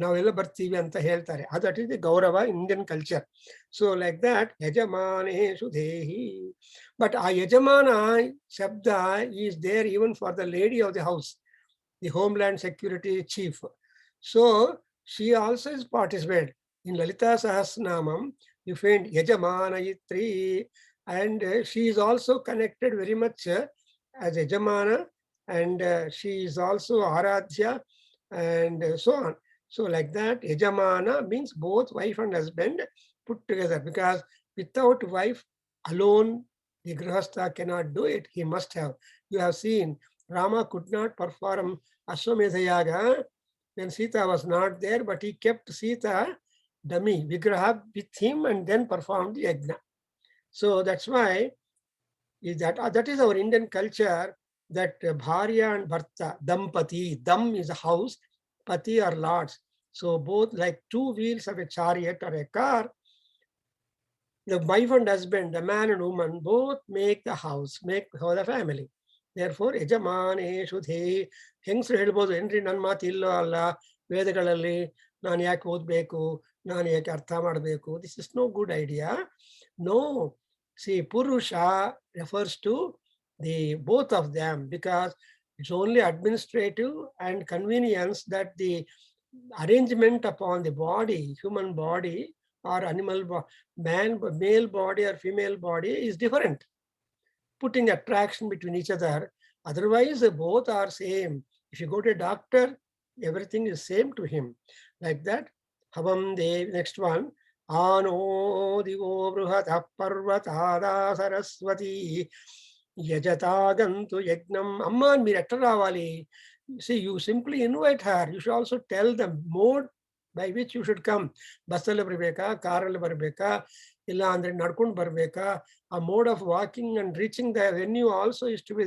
ನಾವೆಲ್ಲ ಬರ್ತೀವಿ ಅಂತ ಹೇಳ್ತಾರೆ. ದಟ್ ಇಸ್ ದಿ ಗೌರವ Indian culture. So like that ಯಜಮಾನೇಷು ದೇಹಿ. ಬಟ್ ಆ ಯಜಮಾನ ಶಬ್ದ is there even for the lady of the house, the homeland security chief. So she also is participated in Lalita Sahasranamam. You find Yajamanayitri, and she is also connected very much as Yajamana, and she is also Aradhya, and so on. So like that, Yajamana means both wife and husband put together, because without wife alone, the Grihastha cannot do it. He must have. You have seen Rama could not perform Ashwamedha Yaga, when Sita was not there, but he kept Sita dummy, Vigraha, with him and then performed the yajna. So that's why that is our Indian culture, that Bharya and Bharta, Dampati, Dam is a house, Pati are lords. So both like two wheels of a chariot or a car, the wife and husband, the man and woman, both make the house, make the family. Therefore, ಯಜಮಾನೇಷು ಧೇ ಹೆಂಗಸರು ಹೇಳ್ಬೋದು ಏನ್ರಿ ನನ್ನ ಮಾತು ಇಲ್ಲೋ ಅಲ್ಲ ವೇದಗಳಲ್ಲಿ ನಾನು ಯಾಕೆ ಓದಬೇಕು ನಾನು ಯಾಕೆ ಅರ್ಥ ಮಾಡಬೇಕು this is no good idea no see ಪುರುಷ refers to the both of them because it's only administrative and convenience that the arrangement upon the body, human body or animal male body or female body is different, putting attraction between each other. Otherwise, both are same. If you go to a doctor, everything is same to him. Like that. Havam Dev, next one. Ano divo bruhata parvatada saraswati yajatagantu yagnam. Amman meer etta ravali. See, you simply invite her. You should also tell the mode by which you should come. Bassalli barಬೇಕಾ, ಕಾರಲ್ಲಿ ಬರ್ಬೇಕಾ, ಇಲ್ಲ ಅಂದ್ರೆ ನಡ್ಕೊಂಡು ಬರ್ಬೇಕಾ. A mode of walking and reaching the venue also is to be.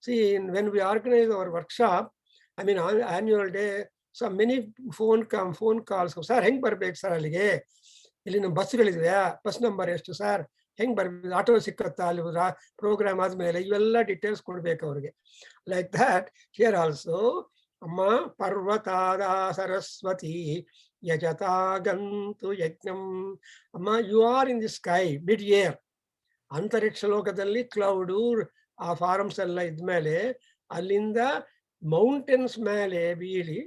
See, when we organize our workshop, I mean annual day, so many phone calls. Sir, ಹೆಂಗ್ ಬರ್ಬೇಕು sir ಅಲ್ಲಿಗೆ? ಇಲ್ಲಿ ನಮ್ಮ ಬಸ್ಗಳಿದೆಯಾ? ಬಸ್ ನಂಬರ್ ಎಷ್ಟು ಸರ್? ಹೆಂಗ್ ಬರ್ಬೇಕು? Auto ಸಿಕ್ಕತ್ತಾ ಅಲ್ಲಿ program ಆದ್ಮೇಲೆ ಇವೆಲ್ಲ ಡೀಟೇಲ್ಸ್ ಕೊಡ್ಬೇಕು ಅವ್ರಿಗೆ. Like that, here also, Amma Parvatada Saraswati Yajatagantu Yajnam. Amma, you are in the sky, mid-air. ಅಂತರಿಕ್ಷ ಲೋಕದಲ್ಲಿ ಕ್ಲೌಡು ಆ ಫಾರ್ಮ್ಸ್ ಎಲ್ಲ ಇದ್ಮೇಲೆ ಅಲ್ಲಿಂದ ಮೌಂಟೇನ್ಸ್ ಮೇಲೆ ಬೀಳಿ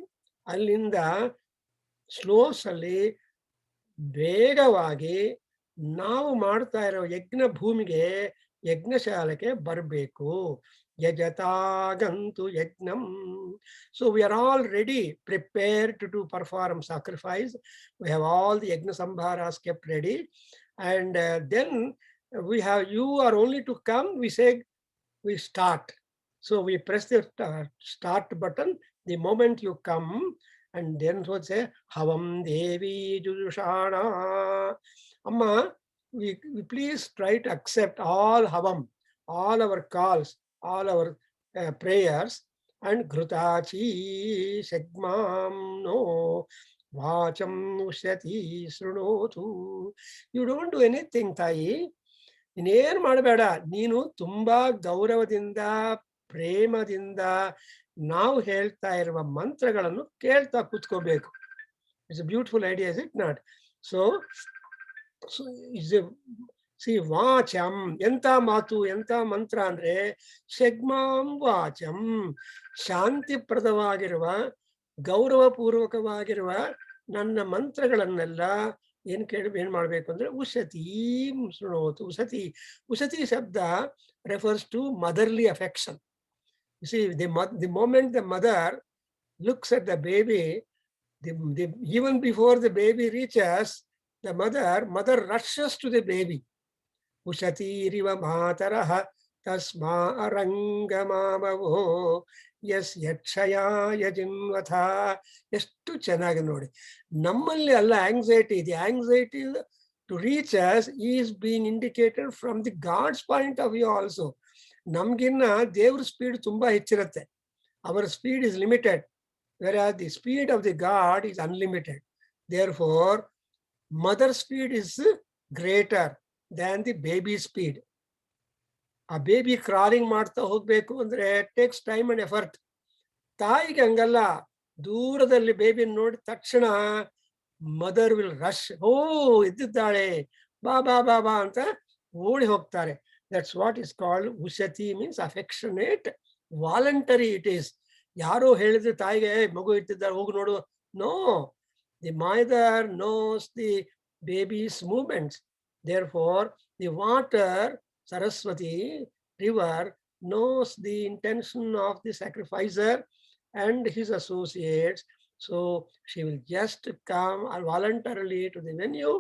ಅಲ್ಲಿಂದ ಸ್ಲೋಪ್ಸ್ ಅಲ್ಲಿ ವೇಗವಾಗಿ ನಾವು ಮಾಡ್ತಾ ಇರೋ ಯಜ್ಞ ಭೂಮಿಗೆ ಯಜ್ಞಶಾಲೆಗೆ ಬರಬೇಕು. ಯಜತಾಗಂತು ಯಜ್ಞಂ. So we are all ready, prepared to perform sacrifice. We have all the yajna sambharas kept ready, and then we have, you are only to come, we say we start. So we press the start button the moment you come, and then so say Havam Devi Jujushana. Amma, we please try to accept all Havam, all our calls, all our prayers, and Grutachi Shagmam no Vacham Ushati Srunotu. You don't do anything, Tayi. ಇನ್ನೇನು ಮಾಡಬೇಡ, ನೀನು ತುಂಬಾ ಗೌರವದಿಂದ ಪ್ರೇಮದಿಂದ ನಾವು ಹೇಳ್ತಾ ಇರುವ ಮಂತ್ರಗಳನ್ನು ಕೇಳ್ತಾ ಕೂತ್ಕೋಬೇಕು. It's a beautiful idea, is it not? So see ವಾಚಂ, ಎಂತ ಮಾತು, ಎಂತ ಮಂತ್ರ ಅಂದ್ರೆ ಶಗ್ಮಾಂ ವಾಚಂ, ಶಾಂತಿಪ್ರದವಾಗಿರುವ ಗೌರವಪೂರ್ವಕವಾಗಿರುವ ನನ್ನ ಮಂತ್ರಗಳನ್ನೆಲ್ಲ ಏನ್ ಮಾಡ್ಬೇಕು ಅಂದ್ರೆ ಉಷತೀಂ ಶೃಣೋತು. ಉಷತಿ ಶಬ್ದ refers to motherly affection. You see, the moment the mother looks at the baby, even before the baby reaches, the mother rushes to the baby. Ushatiriva matarah tasma arangamamavo ಯಸ್ ಯಕ್ಷಯಾಯ ಜಿನ್ವಥ. ಎಷ್ಟು ಚೆನ್ನಾಗಿ ನೋಡಿ. ನಮ್ಮಲ್ಲಿ ಅಲ್ಲ ಆಂಗ್ಸೈಟಿ ಇದೆ. Anxiety to reach us is being indicated from the gods point of view also. ನಮ್ಗಿನ್ನ ದೇವ್ರ ಸ್ಪೀಡ್ ತುಂಬಾ ಹೆಚ್ಚಿರುತ್ತೆ. Our speed is limited, whereas the speed of the God is unlimited. Therefore, mother speed is greater than the baby speed. ಆ baby crawling ಮಾಡ್ತಾ ಹೋಗ್ಬೇಕು ಅಂದ್ರೆ takes time and effort. ತಾಯಿಗೆ ಹಂಗಲ್ಲ, ದೂರದಲ್ಲಿ ಬೇಬಿ ನೋಡಿ ತಕ್ಷಣ ಮದರ್ ವಿಲ್ ರಶ್. ಓ ಇದ್ದಿದ್ದಾಳೆ, ಬಾ ಬಾ ಬಾ ಬಾ ಅಂತ ಓಡಿ ಹೋಗ್ತಾರೆ. ದಟ್ಸ್ ವಾಟ್ ಇಸ್ ಕಾಲ್ಡ್ ಉಷತಿ, means affectionate, voluntary it is. ಯಾರೋ ಹೇಳಿದ್ರೆ ತಾಯಿಗೆ ಮಗು ಇಟ್ಟಿದ್ದಾರೆ ಹೋಗಿ ನೋಡು, no, the mother knows the baby's movements. Therefore the water, Saraswati river, knows the intention of the sacrificer and his associates. So she will just come voluntarily to the venue,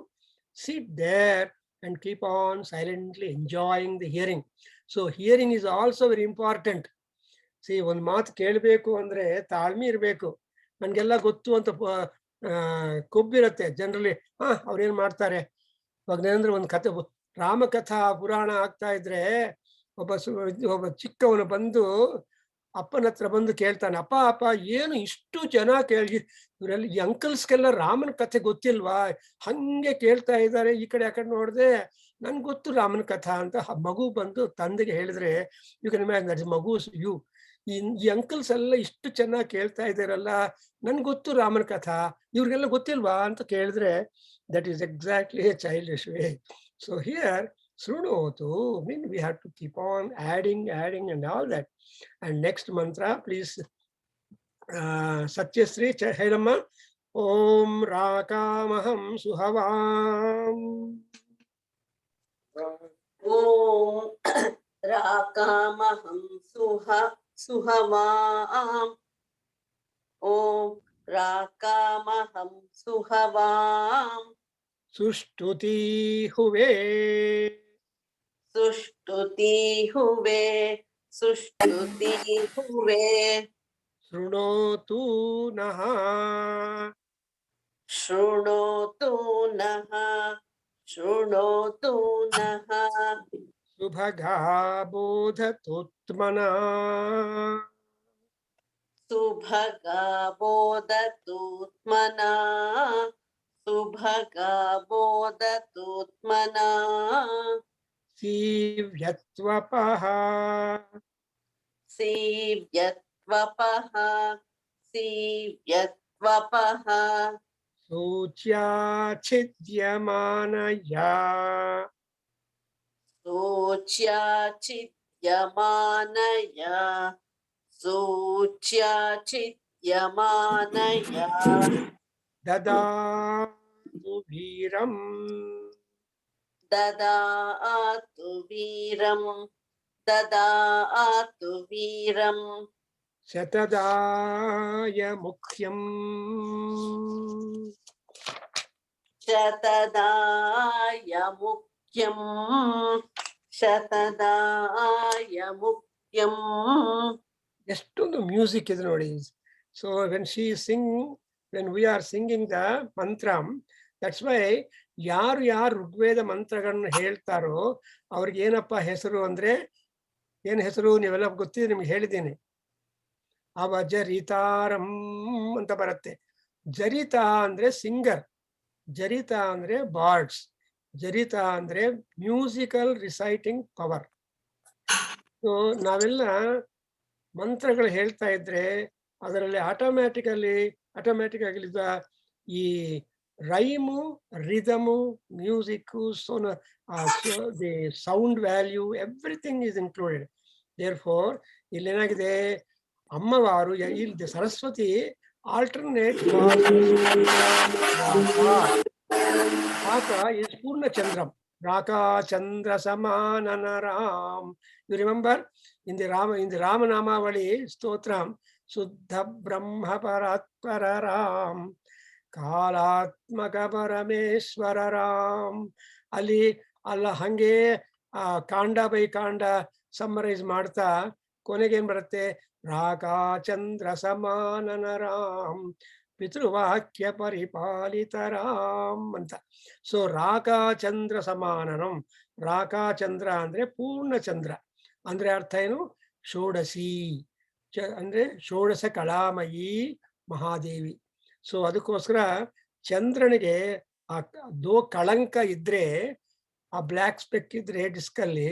sit there and keep on silently enjoying the hearing. So hearing is also very important. ಒಂದ್ ಮಾತು ಕೇಳಬೇಕು ಅಂದ್ರೆ ತಾಳ್ಮೆ ಇರ್ಬೇಕು. ನನ್ಗೆಲ್ಲ ಗೊತ್ತು ಅಂತ ಕೊಬ್ಬಿರತ್ತೆ generally. ಅವ್ರೇನ್ ಮಾಡ್ತಾರೆ ಇವಾಗ ಏನಂದ್ರೆ ಒಂದು ಕಥೆ, ರಾಮಕಥಾ ಪುರಾಣ ಆಗ್ತಾ ಇದ್ರೆ ಒಬ್ಬ ಚಿಕ್ಕವನು ಬಂದು ಅಪ್ಪನ ಹತ್ರ ಬಂದು ಕೇಳ್ತಾನೆ, ಅಪ್ಪ ಅಪ್ಪ ಏನು ಇಷ್ಟು ಜನ ಇವರೆಲ್ಲ ಈ ಅಂಕಲ್ಸ್ಗೆಲ್ಲ ರಾಮನ ಕಥೆ ಗೊತ್ತಿಲ್ವಾ, ಹಂಗೆ ಕೇಳ್ತಾ ಇದ್ದಾರೆ. ಈ ಕಡೆ ಆ ಕಡೆ ನೋಡ್ದೆ, ನನ್ಗೆ ಗೊತ್ತು ರಾಮನ ಕಥಾ ಅಂತ ಮಗು ಬಂದು ತಂದೆಗೆ ಹೇಳಿದ್ರೆ, ಯು ಕ್ಯಾನ್ ಇಮ್ಯಾಜಿನ್ ಮಗು ಈ ಅಂಕಲ್ಸ್ ಎಲ್ಲ ಇಷ್ಟು ಚೆನ್ನಾಗಿ ಕೇಳ್ತಾ ಇದ್ದಾರಲ್ಲ, ನನ್ಗೆ ಗೊತ್ತು ರಾಮನ ಕಥಾ, ಇವ್ರಿಗೆಲ್ಲ ಗೊತ್ತಿಲ್ವಾ ಅಂತ ಕೇಳಿದ್ರೆ, that is exactly a childish way. So here Srunotu means we have to keep on adding and all that. And next mantra, please, Satyasri Heilamma. Om Rakamaham Suhavam. Om Rakamaham Suhavam. Om Rakamaham Suhavam. Sushtuti huve. Sushtuti huve. Sushtuti huve. Shrunotu naha. Shrunotu naha. Shrunotu naha. Subhaga bodhatutmana. Subhaga bodhatutmana. Subhaga bodhatutmana. Sivyatvapaha. Sivyatvapaha. Sivyatvapaha. Suchya chidyamanaya. Suchya chidyamanaya. Suchya chidyamanaya. Dadatu viram. Dadatu viram. Dadatu viram. Shatadaya mukhyam. Shatadaya mukyam. Shatadaya mukyam. ಎಷ್ಟೊಂದು music ಇದೆ ನೋಡಿ. So when we are singing the mantram, that's why ಯಾರು ಋಗ್ವೇದ ಮಂತ್ರಗಳನ್ನ ಹೇಳ್ತಾರೋ ಅವ್ರಿಗೆ ಏನಪ್ಪ ಹೆಸರು ಅಂದ್ರೆ, ಏನ್ ಹೆಸರು ನೀವೆಲ್ಲ ಗೊತ್ತಿದೆ, ನಿಮ್ಗೆ ಹೇಳಿದ್ದೀನಿ. ಅವಜರಿತಾರಂ ಅಂತ ಬರುತ್ತೆ. ಜರಿತ ಅಂದ್ರೆ ಸಿಂಗರ್, ಜರಿತ ಅಂದ್ರೆ ಬಾರ್ಡ್ಸ್, ಜರಿತ ಅಂದ್ರೆ ಮ್ಯೂಸಿಕಲ್ ರಿಸೈಟಿಂಗ್ ಪವರ್. ಸೊ ನಾವೆಲ್ಲ ಮಂತ್ರಗಳು ಹೇಳ್ತಾ ಇದ್ರೆ ಅದರಲ್ಲಿ ಆಟೋಮ್ಯಾಟಿಕ್ ಆಗಿ ಈ rhyme, rhythm, music, the sound value, everything is included. Therefore ಇಲ್ಲೇನಾಗಿದೆ, ಅಮ್ಮವಾರು ಇಲ್ಲಿ ಸರಸ್ವತಿ ಆಲ್ಟರ್ನೇಟ್ ರಾಕ ಇಸ್ ಪೂರ್ಣ ಚಂದ್ರಂ, ರಾಕಾ ಚಂದ್ರ ಸಮಾನನರಾಮ್. You remember in the Ramanamavali Stotram, Suddha Brahma Paratpara Ram, Kalatmaka Parameshwara Ram. Ali Allah hange kanda by kanda summarize ಮಾಡ್ತಾ ಕೊನೆಗೆ ಏನ್ ಬರುತ್ತೆ, ರಾಕಾ ಚಂದ್ರ ಸಮಾನನರಾಮ್ ಪಿತೃವಾಕ್ಯ ಪರಿಪಾಲಿತರಾಮ್ ಅಂತ. ಸೊ ರಾಕಾ ಚಂದ್ರ ಸಮಾನನಂ, ರಾಕಾ ಚಂದ್ರ ಅಂದ್ರೆ ಪೂರ್ಣ ಚಂದ್ರ ಅಂದ್ರೆ ಅರ್ಥ ಏನು, ಷೋಡಶಿ ಅಂದ್ರೆ ಷೋಡಶ ಕಳಾಮಯಿ ಮಹಾದೇವಿ. ಸೊ ಅದಕ್ಕೋಸ್ಕರ ಚಂದ್ರನಿಗೆ ಕಳಂಕ ಇದ್ರೆ, ಆ ಬ್ಲ್ಯಾಕ್ ಸ್ಪೆಕ್ ಇದ್ರೆ ಡಿಸ್ಕಲ್ಲಿ,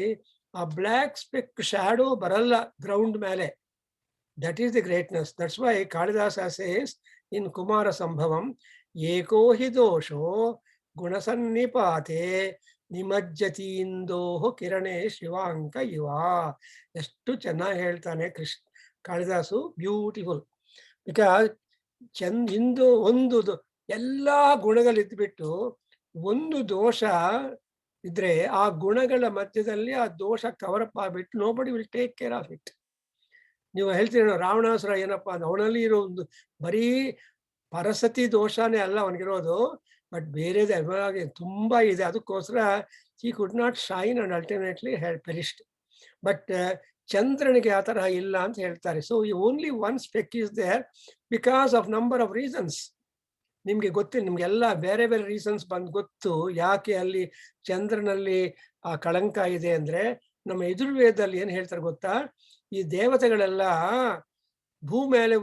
ಆ ಬ್ಲ್ಯಾಕ್ ಸ್ಪೆಕ್ ಶ್ಯಾಡೋ ಬರಲ್ಲ ಗ್ರೌಂಡ್ ಮೇಲೆ. That is the greatness. That's why Kalidasa says in Kumara Sambhavam, ಏಕೋ ಹಿ ದೋಷೋ ಗುಣಸನ್ನಿಪಾತೆ ನಿಮಜ್ಜತೀಂದೋಹೋ ಕಿರಣೇ ಶಿವಾಂಕ ಇವ. ಎಷ್ಟು ಚೆನ್ನಾಗಿ ಹೇಳ್ತಾನೆ ಕಾಳಿದಾಸು, ಬ್ಯೂಟಿಫುಲ್. ಬಿಕಾಸ್ ಇಂದು ಒಂದು ಎಲ್ಲಾ ಗುಣಗಳಿದ್ಬಿಟ್ಟು ಒಂದು ದೋಷ ಇದ್ರೆ ಆ ಗುಣಗಳ ಮಧ್ಯದಲ್ಲಿ ಆ ದೋಷ ಕವರಪ್ ಆಗ್ಬಿಟ್ಟು nobody will take care of it. ನೀವು ಹೇಳ್ತೀರ ರಾವಣಾಸುರ ಏನಪ್ಪಾ ಅಂದ್ರೆ ಅವನಲ್ಲಿ ಇರೋ ಒಂದು ಬರೀ ಪರಸತಿ ದೋಷನೇ ಅಲ್ಲ ಅವನಿಗಿರೋದು, ಬಟ್ ಬೇರೆದೇ ತುಂಬಾ ಇದೆ. ಅದಕ್ಕೋಸ್ಕರ he could not shine and ultimately had perished. But ಚಂದ್ರನಿಗೆ ಆ ತರಹ ಇಲ್ಲ ಅಂತ ಹೇಳ್ತಾರೆ. So only one speck is there because of number of reasons. ನಿಮ್ಗೆ ಗೊತ್ತಿಲ್ಲ, ನಿಮ್ಗೆಲ್ಲ ಬೇರೆ ಬೇರೆ ರೀಸನ್ಸ್ ಗೊತ್ತು ಯಾಕೆ ಅಲ್ಲಿ ಚಂದ್ರನಲ್ಲಿ ಆ ಕಳಂಕ ಇದೆ ಅಂದ್ರೆ, ನಮ್ಮ ಯಜುರ್ವೇದದಲ್ಲಿ ಏನ್ ಹೇಳ್ತಾರೆ ಗೊತ್ತಾ, ಈ ದೇವತೆಗಳೆಲ್ಲ ಭೂಮಿ ಮೇಲೆ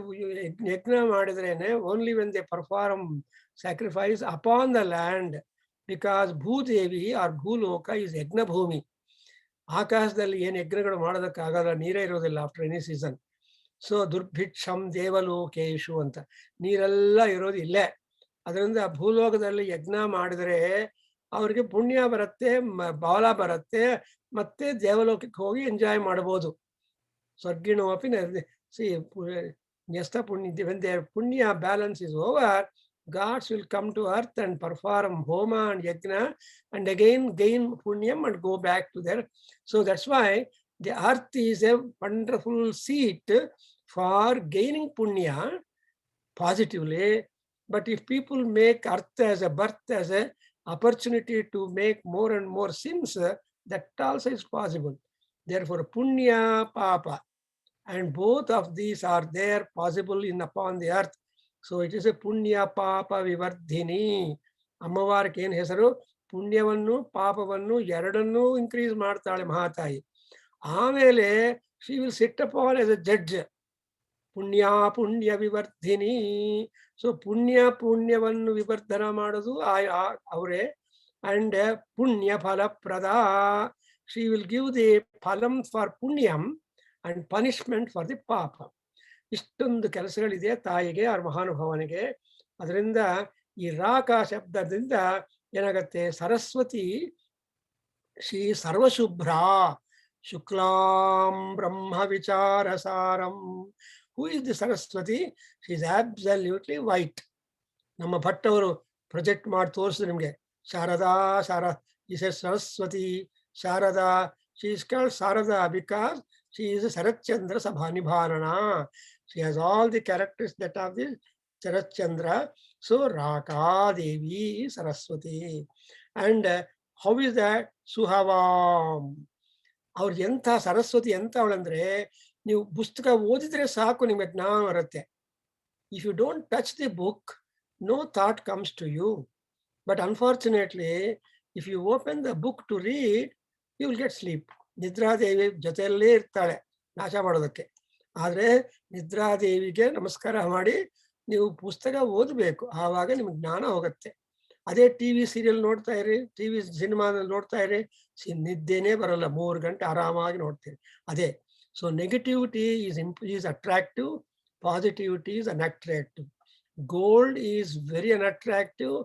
ಯಜ್ಞ ಮಾಡಿದ್ರೇನೆ only when they perform sacrifice upon the land, because Bhudevi or Bhuloka is ಯಜ್ಞ ಭೂಮಿ. ಆಕಾಶದಲ್ಲಿ ಏನ್ ಯಜ್ಞಗಳು ಮಾಡೋದಕ್ಕಾಗಲ್ಲ, ನೀರೇ ಇರೋದಿಲ್ಲ ಆಫ್ಟರ್ ಎನಿ ಸೀಸನ್. ಸೊ ದುರ್ಭಿಕ್ಷಂ ದೇವಲೋಕೇಶು ಅಂತ, ನೀರೆಲ್ಲ ಇರೋದು ಇಲ್ಲೇ. ಅದರಿಂದ ಭೂಲೋಕದಲ್ಲಿ ಯಜ್ಞ ಮಾಡಿದ್ರೆ ಅವ್ರಿಗೆ ಪುಣ್ಯ ಬರುತ್ತೆ, ಬಾಲ ಬರುತ್ತೆ, ಮತ್ತೆ ದೇವಲೋಕಕ್ಕೆ ಹೋಗಿ ಎಂಜಾಯ್ ಮಾಡಬಹುದು. ಸ್ವರ್ಗಿಣೋಪಿ ನ್ಯಸ್ತ ಪುಣ್ಯ, when their punya balance is over, gods will come to earth and perform homa and yajna and again gain punyam and go back to their. So that's why the earth is a wonderful seat for gaining punya positively. But if people make earth as a birth, as a opportunity to make more and more sins, that also is possible. Therefore punya papa, and both of these are there possible in upon the earth. So it is a punya papa vivardhini. ಅಮ್ಮವಾರಕ್ಕೆ ಏನ್ ಹೆಸರು? ಪುಣ್ಯವನ್ನು ಪಾಪವನ್ನು ಎರಡನ್ನೂ increase ಮಾಡ್ತಾಳೆ ಮಹಾತಾಯಿ. ಆಮೇಲೆ she will sit upon as a judge. ಪುಣ್ಯ ಪುಣ್ಯ ವಿವರ್ಧಿನಿ. So ಪುಣ್ಯವನ್ನು ವಿವರ್ಧನ ಮಾಡೋದು ಅವರೇ. ಅಂಡ್ ಪುಣ್ಯ ಫಲಪ್ರದ. she will give the phalam for punyam and punishment for the papa. ಇಷ್ಟೊಂದು ಕೆಲಸಗಳಿದೆ ತಾಯಿಗೆ, ಅವ್ರ ಮಹಾನುಭಾವನಿಗೆ. ಅದರಿಂದ ಈ ರಾಕ ಶಬ್ದದಿಂದ ಏನಾಗತ್ತೆ, ಸರಸ್ವತಿ ಶ್ರೀ ಸರ್ವಶುಭ್ರ ಶುಕ್ಲಾಂ ಬ್ರಹ್ಮ ವಿಚಾರ ಸಾರಂ. Who is the Saraswati? She is absolutely white. ನಮ್ಮ ಭಟ್ಟವರು ಪ್ರೊಜೆಕ್ಟ್ ಮಾಡಿ ತೋರಿಸಿದ್ರು ನಿಮ್ಗೆ. Sharada is a Saraswati. Sharada, she is called Sharada because she is a Sarat Chandra Sabhanibarana. She has all the characters that of the Sarat Chandra. So Raka Devi Saraswati. And how is that? Suhavam. ಅವ್ರ ಎಂಥ ಸರಸ್ವತಿ ಎಂತ ಅವಳಂದ್ರೆ, ನೀವು ಪುಸ್ತಕ ಓದಿದ್ರೆ ಸಾಕು ನಿಮ್ಗೆ ಜ್ಞಾನ ಬರುತ್ತೆ. If you don't touch the book, no thought comes to you. But unfortunately if you open the book to read, you will get sleep. ನಿದ್ರಾದೇವಿ ಜೊತೆಯಲ್ಲೇ ಇರ್ತಾಳೆ ನಾಶ ಮಾಡೋದಕ್ಕೆ. ಆದ್ರೆ ನಿದ್ರಾದೇವಿಗೆ ನಮಸ್ಕಾರ ಮಾಡಿ ನೀವು ಪುಸ್ತಕ ಓದಬೇಕು, ಆವಾಗ ನಿಮ್ಗೆ ಜ್ಞಾನ ಹೋಗುತ್ತೆ. ಅದೇ ಟಿವಿ ಸೀರಿಯಲ್ ನೋಡ್ತಾ ಇರಿ, ಟಿವಿ ಸಿನಿಮಾದಲ್ಲಿ ನೋಡ್ತಾ ಇರಿ, ನಿದ್ದೆನೇ ಬರಲ್ಲ, 3 ಗಂಟೆ ಆರಾಮಾಗಿ ನೋಡ್ತೀರಿ. ಅದೇ. So negativity is attractive, positivity is unattractive. Gold is very unattractive,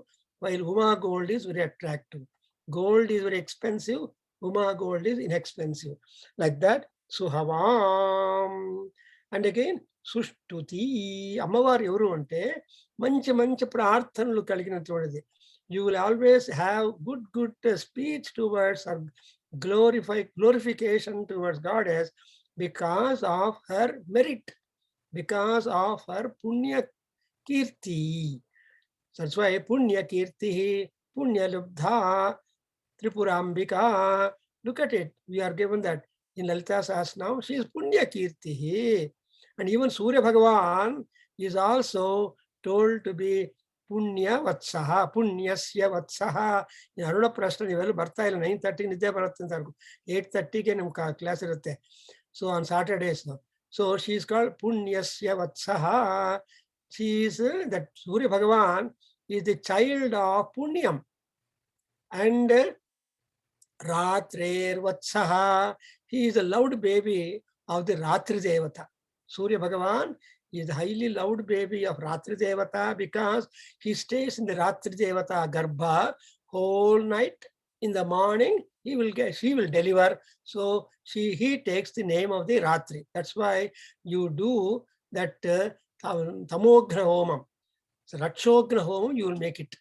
while Uma gold is very attractive. Gold is very expensive, Uma gold is inexpensive. Like that, Suhavam. And again, Sushtuti. Ammavar evaru ante manchi prarthanulu kaliginatolide. You will always have good speech towards or glorification towards Goddess because of her merit, because of her punya kirti. That's why punya kirti, punya lubdha Tripurambika. Look at it. We are given that in Lalita Sahasranam. She is Punya Kirtihi. And even Surya Bhagavan is also told to be Punya Vatsaha, Punyasya Vatsaha. In Aruna Prashna, you will Bartha 9:30 Nidya Bharatanthargu. 8:30 ke namka class irutte. So on Saturdays now. So she is called Punyasya Vatsaha. She is that Surya Bhagavan is the child of Punyam. And Ratrer Vatsaha, he is a loud baby of the Ratri Devata. Surya Bhagavan is the highly loud baby of Ratri Devata because he stays in the Ratri Devata Garbha whole night. In the morning, she will deliver. So he takes the name of the Ratri. That's why you do that Tamogra Homam. So Rakshogra Homam, you will make it.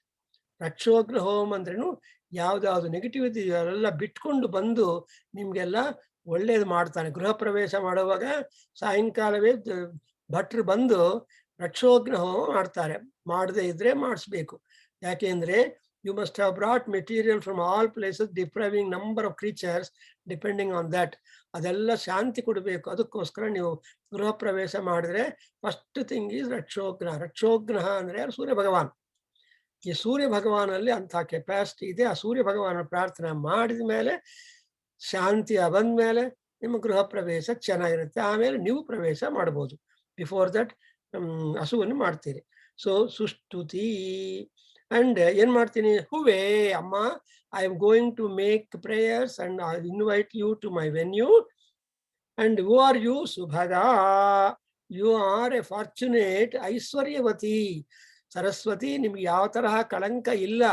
Rakshogra Homam andrenu ಯಾವ್ದಾವ್ದು negativity ಎಲ್ಲ ಬಿಟ್ಕೊಂಡು ಬಂದು ನಿಮ್ಗೆಲ್ಲ ಒಳ್ಳೇದು ಮಾಡ್ತಾನೆ. ಗೃಹ ಪ್ರವೇಶ ಮಾಡುವಾಗ ಸಾಯಂಕಾಲವೇ ಭಟ್ರು ಬಂದು ರಕ್ಷೋಗ್ನ ಹೋಮ ಮಾಡ್ತಾರೆ. ಮಾಡದೇ ಇದ್ರೆ ಮಾಡಿಸ್ಬೇಕು. ಯಾಕೆಂದ್ರೆ You must have brought material from all places, depriving number of creatures depending on that. ಅದೆಲ್ಲ ಶಾಂತಿ ಕೊಡಬೇಕು. ಅದಕ್ಕೋಸ್ಕರ ನೀವು ಗೃಹ ಪ್ರವೇಶ ಮಾಡಿದ್ರೆ ಫಸ್ಟ್ ಥಿಂಗ್ ಈಸ್ ರಕ್ಷೋಘ್ನ. ರಕ್ಷೋಘ್ನ ಅಂದ್ರೆ ಯಾರು? ಸೂರ್ಯ ಭಗವಾನ್. ಈ ಸೂರ್ಯ ಭಗವಾನಲ್ಲಿ ಅಂತ ಕೆಪಾಸಿಟಿ ಇದೆ. ಆ ಸೂರ್ಯ ಭಗವಾನ ಪ್ರಾರ್ಥನೆ ಮಾಡಿದ ಮೇಲೆ, ಶಾಂತಿ ಬಂದ್ಮೇಲೆ ನಿಮ್ಮ ಗೃಹ ಪ್ರವೇಶ ಚೆನ್ನಾಗಿರುತ್ತೆ. ಆಮೇಲೆ ನೀವು ಪ್ರವೇಶ ಮಾಡ್ಬೋದು. ಬಿಫೋರ್ ದಟ್ ಹಸುವನ್ನು ಮಾಡ್ತೀರಿ. ಸೊ ಸುಷ್ಟುತಿ. ಅಂಡ್ ಏನ್ ಮಾಡ್ತೀನಿ? ಹೂವೇ ಅಮ್ಮ, I am going to make prayers and I invite you to my venue. And who are you? ಸುಭಗಾ. ಯು ಆರ್ ಎ ಫಾರ್ಚುನೇಟ್ ಐಶ್ವರ್ಯವತಿ. ಸರಸ್ವತಿ, ನಿಮ್ಗೆ ಯಾವ ತರಹ ಕಳಂಕ ಇಲ್ಲ.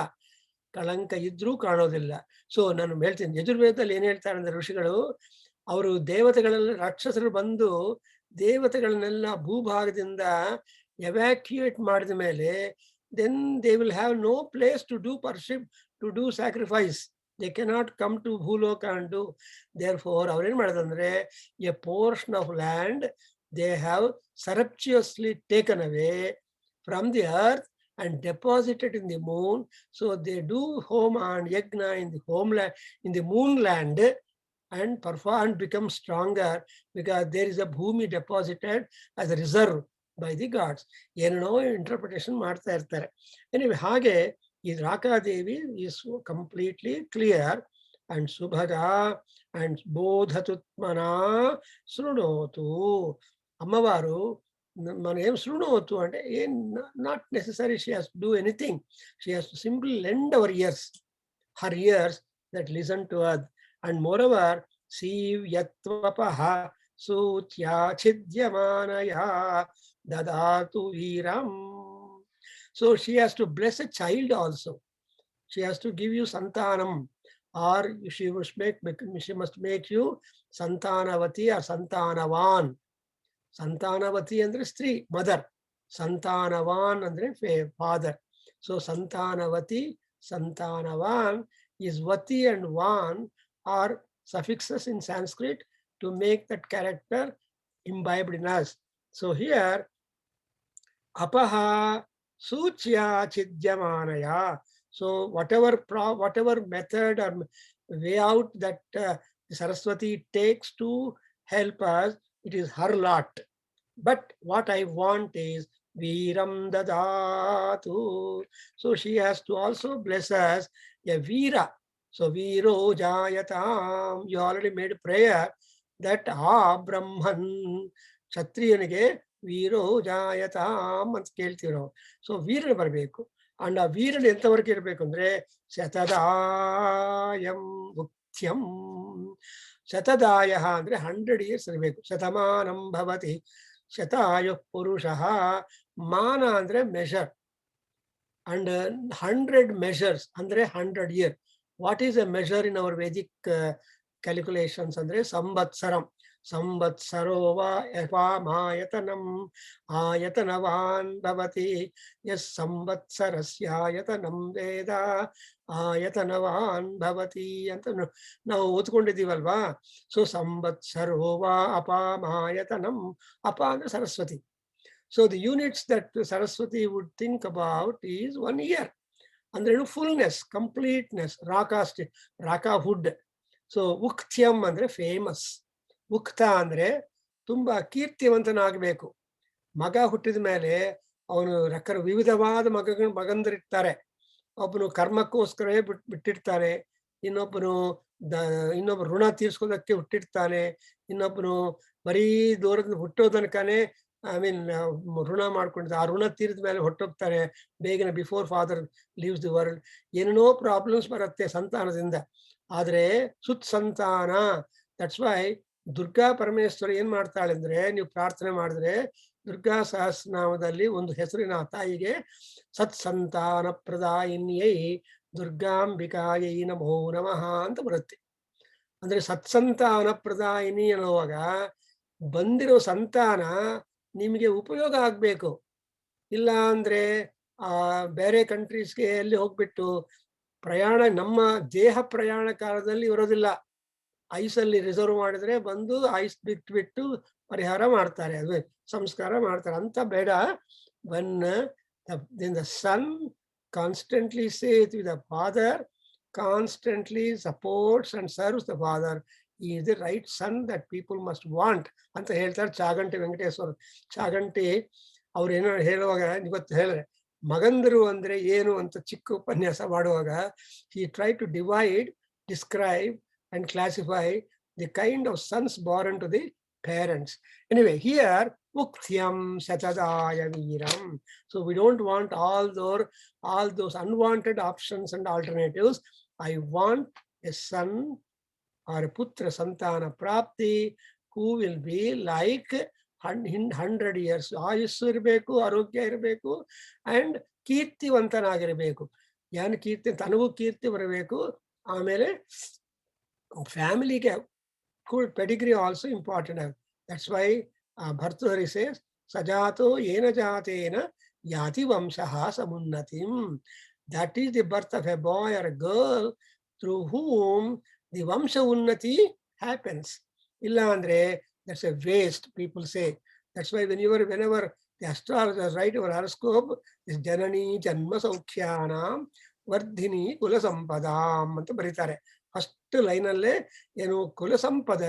ಕಳಂಕ ಇದ್ರೂ ಕಾಣೋದಿಲ್ಲ. ಸೊ ನಾನು ಹೇಳ್ತೀನಿ, ಯಜುರ್ವೇದದಲ್ಲಿ ಏನ್ ಹೇಳ್ತಾರೆ ಅಂದ್ರೆ ಋಷಿಗಳು, ಅವರು ದೇವತೆಗಳೆಲ್ಲ, ರಾಕ್ಷಸರು ಬಂದು ದೇವತೆಗಳನ್ನೆಲ್ಲ ಭೂಭಾಗದಿಂದ ಎವ್ಯಾಕ್ಯುಯೇಟ್ ಮಾಡಿದ ಮೇಲೆ, then they will have no place to do worship, to do sacrifice. They cannot come to Bhuloka and do. Therefore, ಅವ್ರೇನ್ ಮಾಡೋದಂದ್ರೆ, a portion of land they have surreptitiously taken away from the earth and deposited in the moon. So they do homa and yagna in the homeland, in the moonland, and perform and become stronger because there is a bhumi deposited as a reserve by the gods. ಏನೇನೋ interpretation ಮಾಡ್ತಾ ಇರ್ತಾರೆ. Anyway, ಹಾಗೆ ಈ ರಾಕಾದೇವಿ is completely clear. and ಸುಭಗಾ and ಬೋಧತುತ್ಮನ ಶೃಣೋತು. ಅಮ್ಮವಾರು ಏನ್ ಶೃಣೋತು అంటే ಏನ್, not necessary she has to do anything. She has to simply lend her ears that listen to us. And moreover, Siv Yatvapaha Sutya Chidyamanaya Dadatu Viram. So she has to bless a child also. She has to give you Santanam, or she must make you Santanavati or Santanavan. Santanavati andre stri, mother. Santanavan andre father. So Santanavati, Santanavan is Vati and Van are suffixes in Sanskrit to make that character imbibed in us. So here, Apaha Suchya Chidyamanaya. So whatever method or way out that Saraswati takes to help us, it is her lot. But what I want is Viram Dadatu. So she has to also bless us a Veera. So Viro Jayatam. You already made a prayer that Brahman Kshatriyanige Viro Jayatam ಅಂತ ಕೇಳ್ತೀವಿ ನಾವು. So ವೀರನ ಬರಬೇಕು. And ಆ ವೀರನ ಎಂತವರೆಗೆ ಇರಬೇಕು ಅಂದ್ರೆ ಶತದಾಯಂ ಮುಖ್ಯಂ. ಶತದಾಯ ಅಂದ್ರೆ 100 years ಇರಬೇಕು. ಶತಮಾನಂ ಭವತಿ ಶತಾಯು ಪುರುಷಃ. ಮಾನ ಅಂದ್ರೆ ಮೆಷರ್. ಅಂಡ್ 100 measures ಅಂದ್ರೆ 100 years. What is A measure in our Vedic calculations ಅಂದ್ರೆ ಸಂವತ್ಸರಂ. ಸಂವತ್ಸರೋ ವಾ ಯಥಾಮಾಯತನಂ ಆಯತನವಾನ್ ಭವತಿ ಯಸ್ ಸಂವತ್ಸರಸ್ಯಾಯತನಂ ವೇದ ಆಯತನವಾನ್ ಭವತಿ ಅಂತ ನಾವು ಓದ್ಕೊಂಡಿದ್ದೀವಲ್ವಾ. ಸೊ ಸಂವತ್ಸರೋ ವಾ ಅಪಾಮಾಯತನಂ. ಅಪ ಅಂದ್ರೆ Saraswati. So the units that Saraswati would think about is 1 year. ಅಂದ್ರೆ fullness, completeness, ರಾಕಾಹುಡ್. ಸೊ ಉಕ್ತ್ಯಂ ಅಂದ್ರೆ ಫೇಮಸ್. ಉಕ್ತ ಅಂದ್ರೆ ತುಂಬಾ ಕೀರ್ತಿವಂತನಾಗಬೇಕು. ಮಗ ಹುಟ್ಟಿದ ಮೇಲೆ ಅವನು ವಿವಿಧವಾದ ಮಗಂದರಿರ್ತಾರೆ. ಒಬ್ಬನು ಕರ್ಮಕ್ಕೋಸ್ಕರವೇ ಬಿಟ್ಟಿರ್ತಾನೆ, ಇನ್ನೊಬ್ಬನು ಋಣ ತೀರ್ಸ್ಕೋದಕ್ಕೆ ಹುಟ್ಟಿರ್ತಾನೆ, ಇನ್ನೊಬ್ಬನು ಬರೀ ದೂರದ ಹುಟ್ಟೋ ತನಕನೇ ಋಣ ಮಾಡ್ಕೊಂಡಿದ್ದ, ಆ ಋಣ ತೀರಿದ ಮೇಲೆ ಹೊಟ್ಟೋಗ್ತಾನೆ ಬೇಗನೆ, before father leaves the world. ಏನೇನೋ ಪ್ರಾಬ್ಲಮ್ಸ್ ಬರುತ್ತೆ ಸಂತಾನದಿಂದ. ಆದ್ರೆ ಸುತ್ಸಂತಾನ. ದಟ್ಸ್ ವೈ ದುರ್ಗಾ ಪರಮೇಶ್ವರಿ ಏನ್ ಮಾಡ್ತಾಳೆ ಅಂದ್ರೆ, ನೀವು ಪ್ರಾರ್ಥನೆ ಮಾಡಿದ್ರೆ ದುರ್ಗಾ ಸಹಸ್ರನಾಮದಲ್ಲಿ ಒಂದು ಹೆಸರಿನ ತಾಯಿಗೆ ಸತ್ಸಂತಾನ ಪ್ರದಾಯಿನ್ಯೈ ದುರ್ಗಾಂಬಿಕಾಯೈ ನಮೋ ನಮಃ ಅಂತ ಬರುತ್ತೆ. ಅಂದ್ರೆ ಸತ್ಸಂತಾನ ಪ್ರದಾಯಿನಿ ಅನ್ನುವಾಗ ಬಂದಿರೋ ಸಂತಾನ ನಿಮಗೆ ಉಪಯೋಗ ಆಗ್ಬೇಕು. ಇಲ್ಲ ಅಂದ್ರೆ ಬೇರೆ ಕಂಟ್ರೀಸ್ಗೆ ಎಲ್ಲಿ ಹೋಗ್ಬಿಟ್ಟು ಪ್ರಯಾಣ, ನಮ್ಮ ದೇಹ ಪ್ರಯಾಣ ಕಾಲದಲ್ಲಿ ಇರೋದಿಲ್ಲ. ಐಸಲ್ಲಿ ರಿಸರ್ವ್ ಮಾಡಿದ್ರೆ ಬಂದು ಐಸ್ ಬಿಟ್ಟು ಪರಿಹಾರ ಮಾಡ್ತಾರೆ, ಅದು ಸಂಸ್ಕಾರ ಮಾಡ್ತಾರೆ ಅಂತ ಬೇಡ. when the sun constantly says with the father, constantly supports and serves the father, he is the right son that people must want ಅಂತ ಹೇಳ್ತಾರೆ ಚಾಗಂಟಿ ವೆಂಕಟೇಶ್ವರ. ಚಾಗಂಟಿ ಅವ್ರು ಏನೋ ಹೇಳುವಾಗ ಇವತ್ತು ಹೇಳಿದ್ರೆ ಮಗಂದರು ಅಂದ್ರೆ ಏನು ಅಂತ ಚಿಕ್ಕ ಉಪನ್ಯಾಸ ಮಾಡುವಾಗ he tried to divide, describe and classify the kind of sons born to the parents. Anyway, here Mukthyam Satadaya Viram. So we don't want all those unwanted options and alternatives. I want a son or a putra santana prapti who will be like 100 years. ಆಯುಸ್ಸು ಇರಬೇಕು, ಆರೋಗ್ಯ ಇರಬೇಕು and ಕೀರ್ತಿವಂತನಾಗಿರಬೇಕು. ಏನು ಕೀರ್ತಿ, ತನಗೂ ಕೀರ್ತಿ ಬರಬೇಕು. ಆಮೇಲೆ ಫ್ಯಾಮಿಲಿಗೆ pedigree also important. That's why Bhartrihari says, Sajato yena jatena yati vamsaha samunnatim. That is the birth of a boy or a girl through whom the vamsha unnati happens. Illa andre, that's a waste, people say. That's why whenever the astrologers write our horoscope, is janani janma saukhyanam vardhini kula sampadam anta ಬರೀತಾರೆ. First ಲೈನಲ್ಲೇ ಏನು, ಕುಲ ಸಂಪದ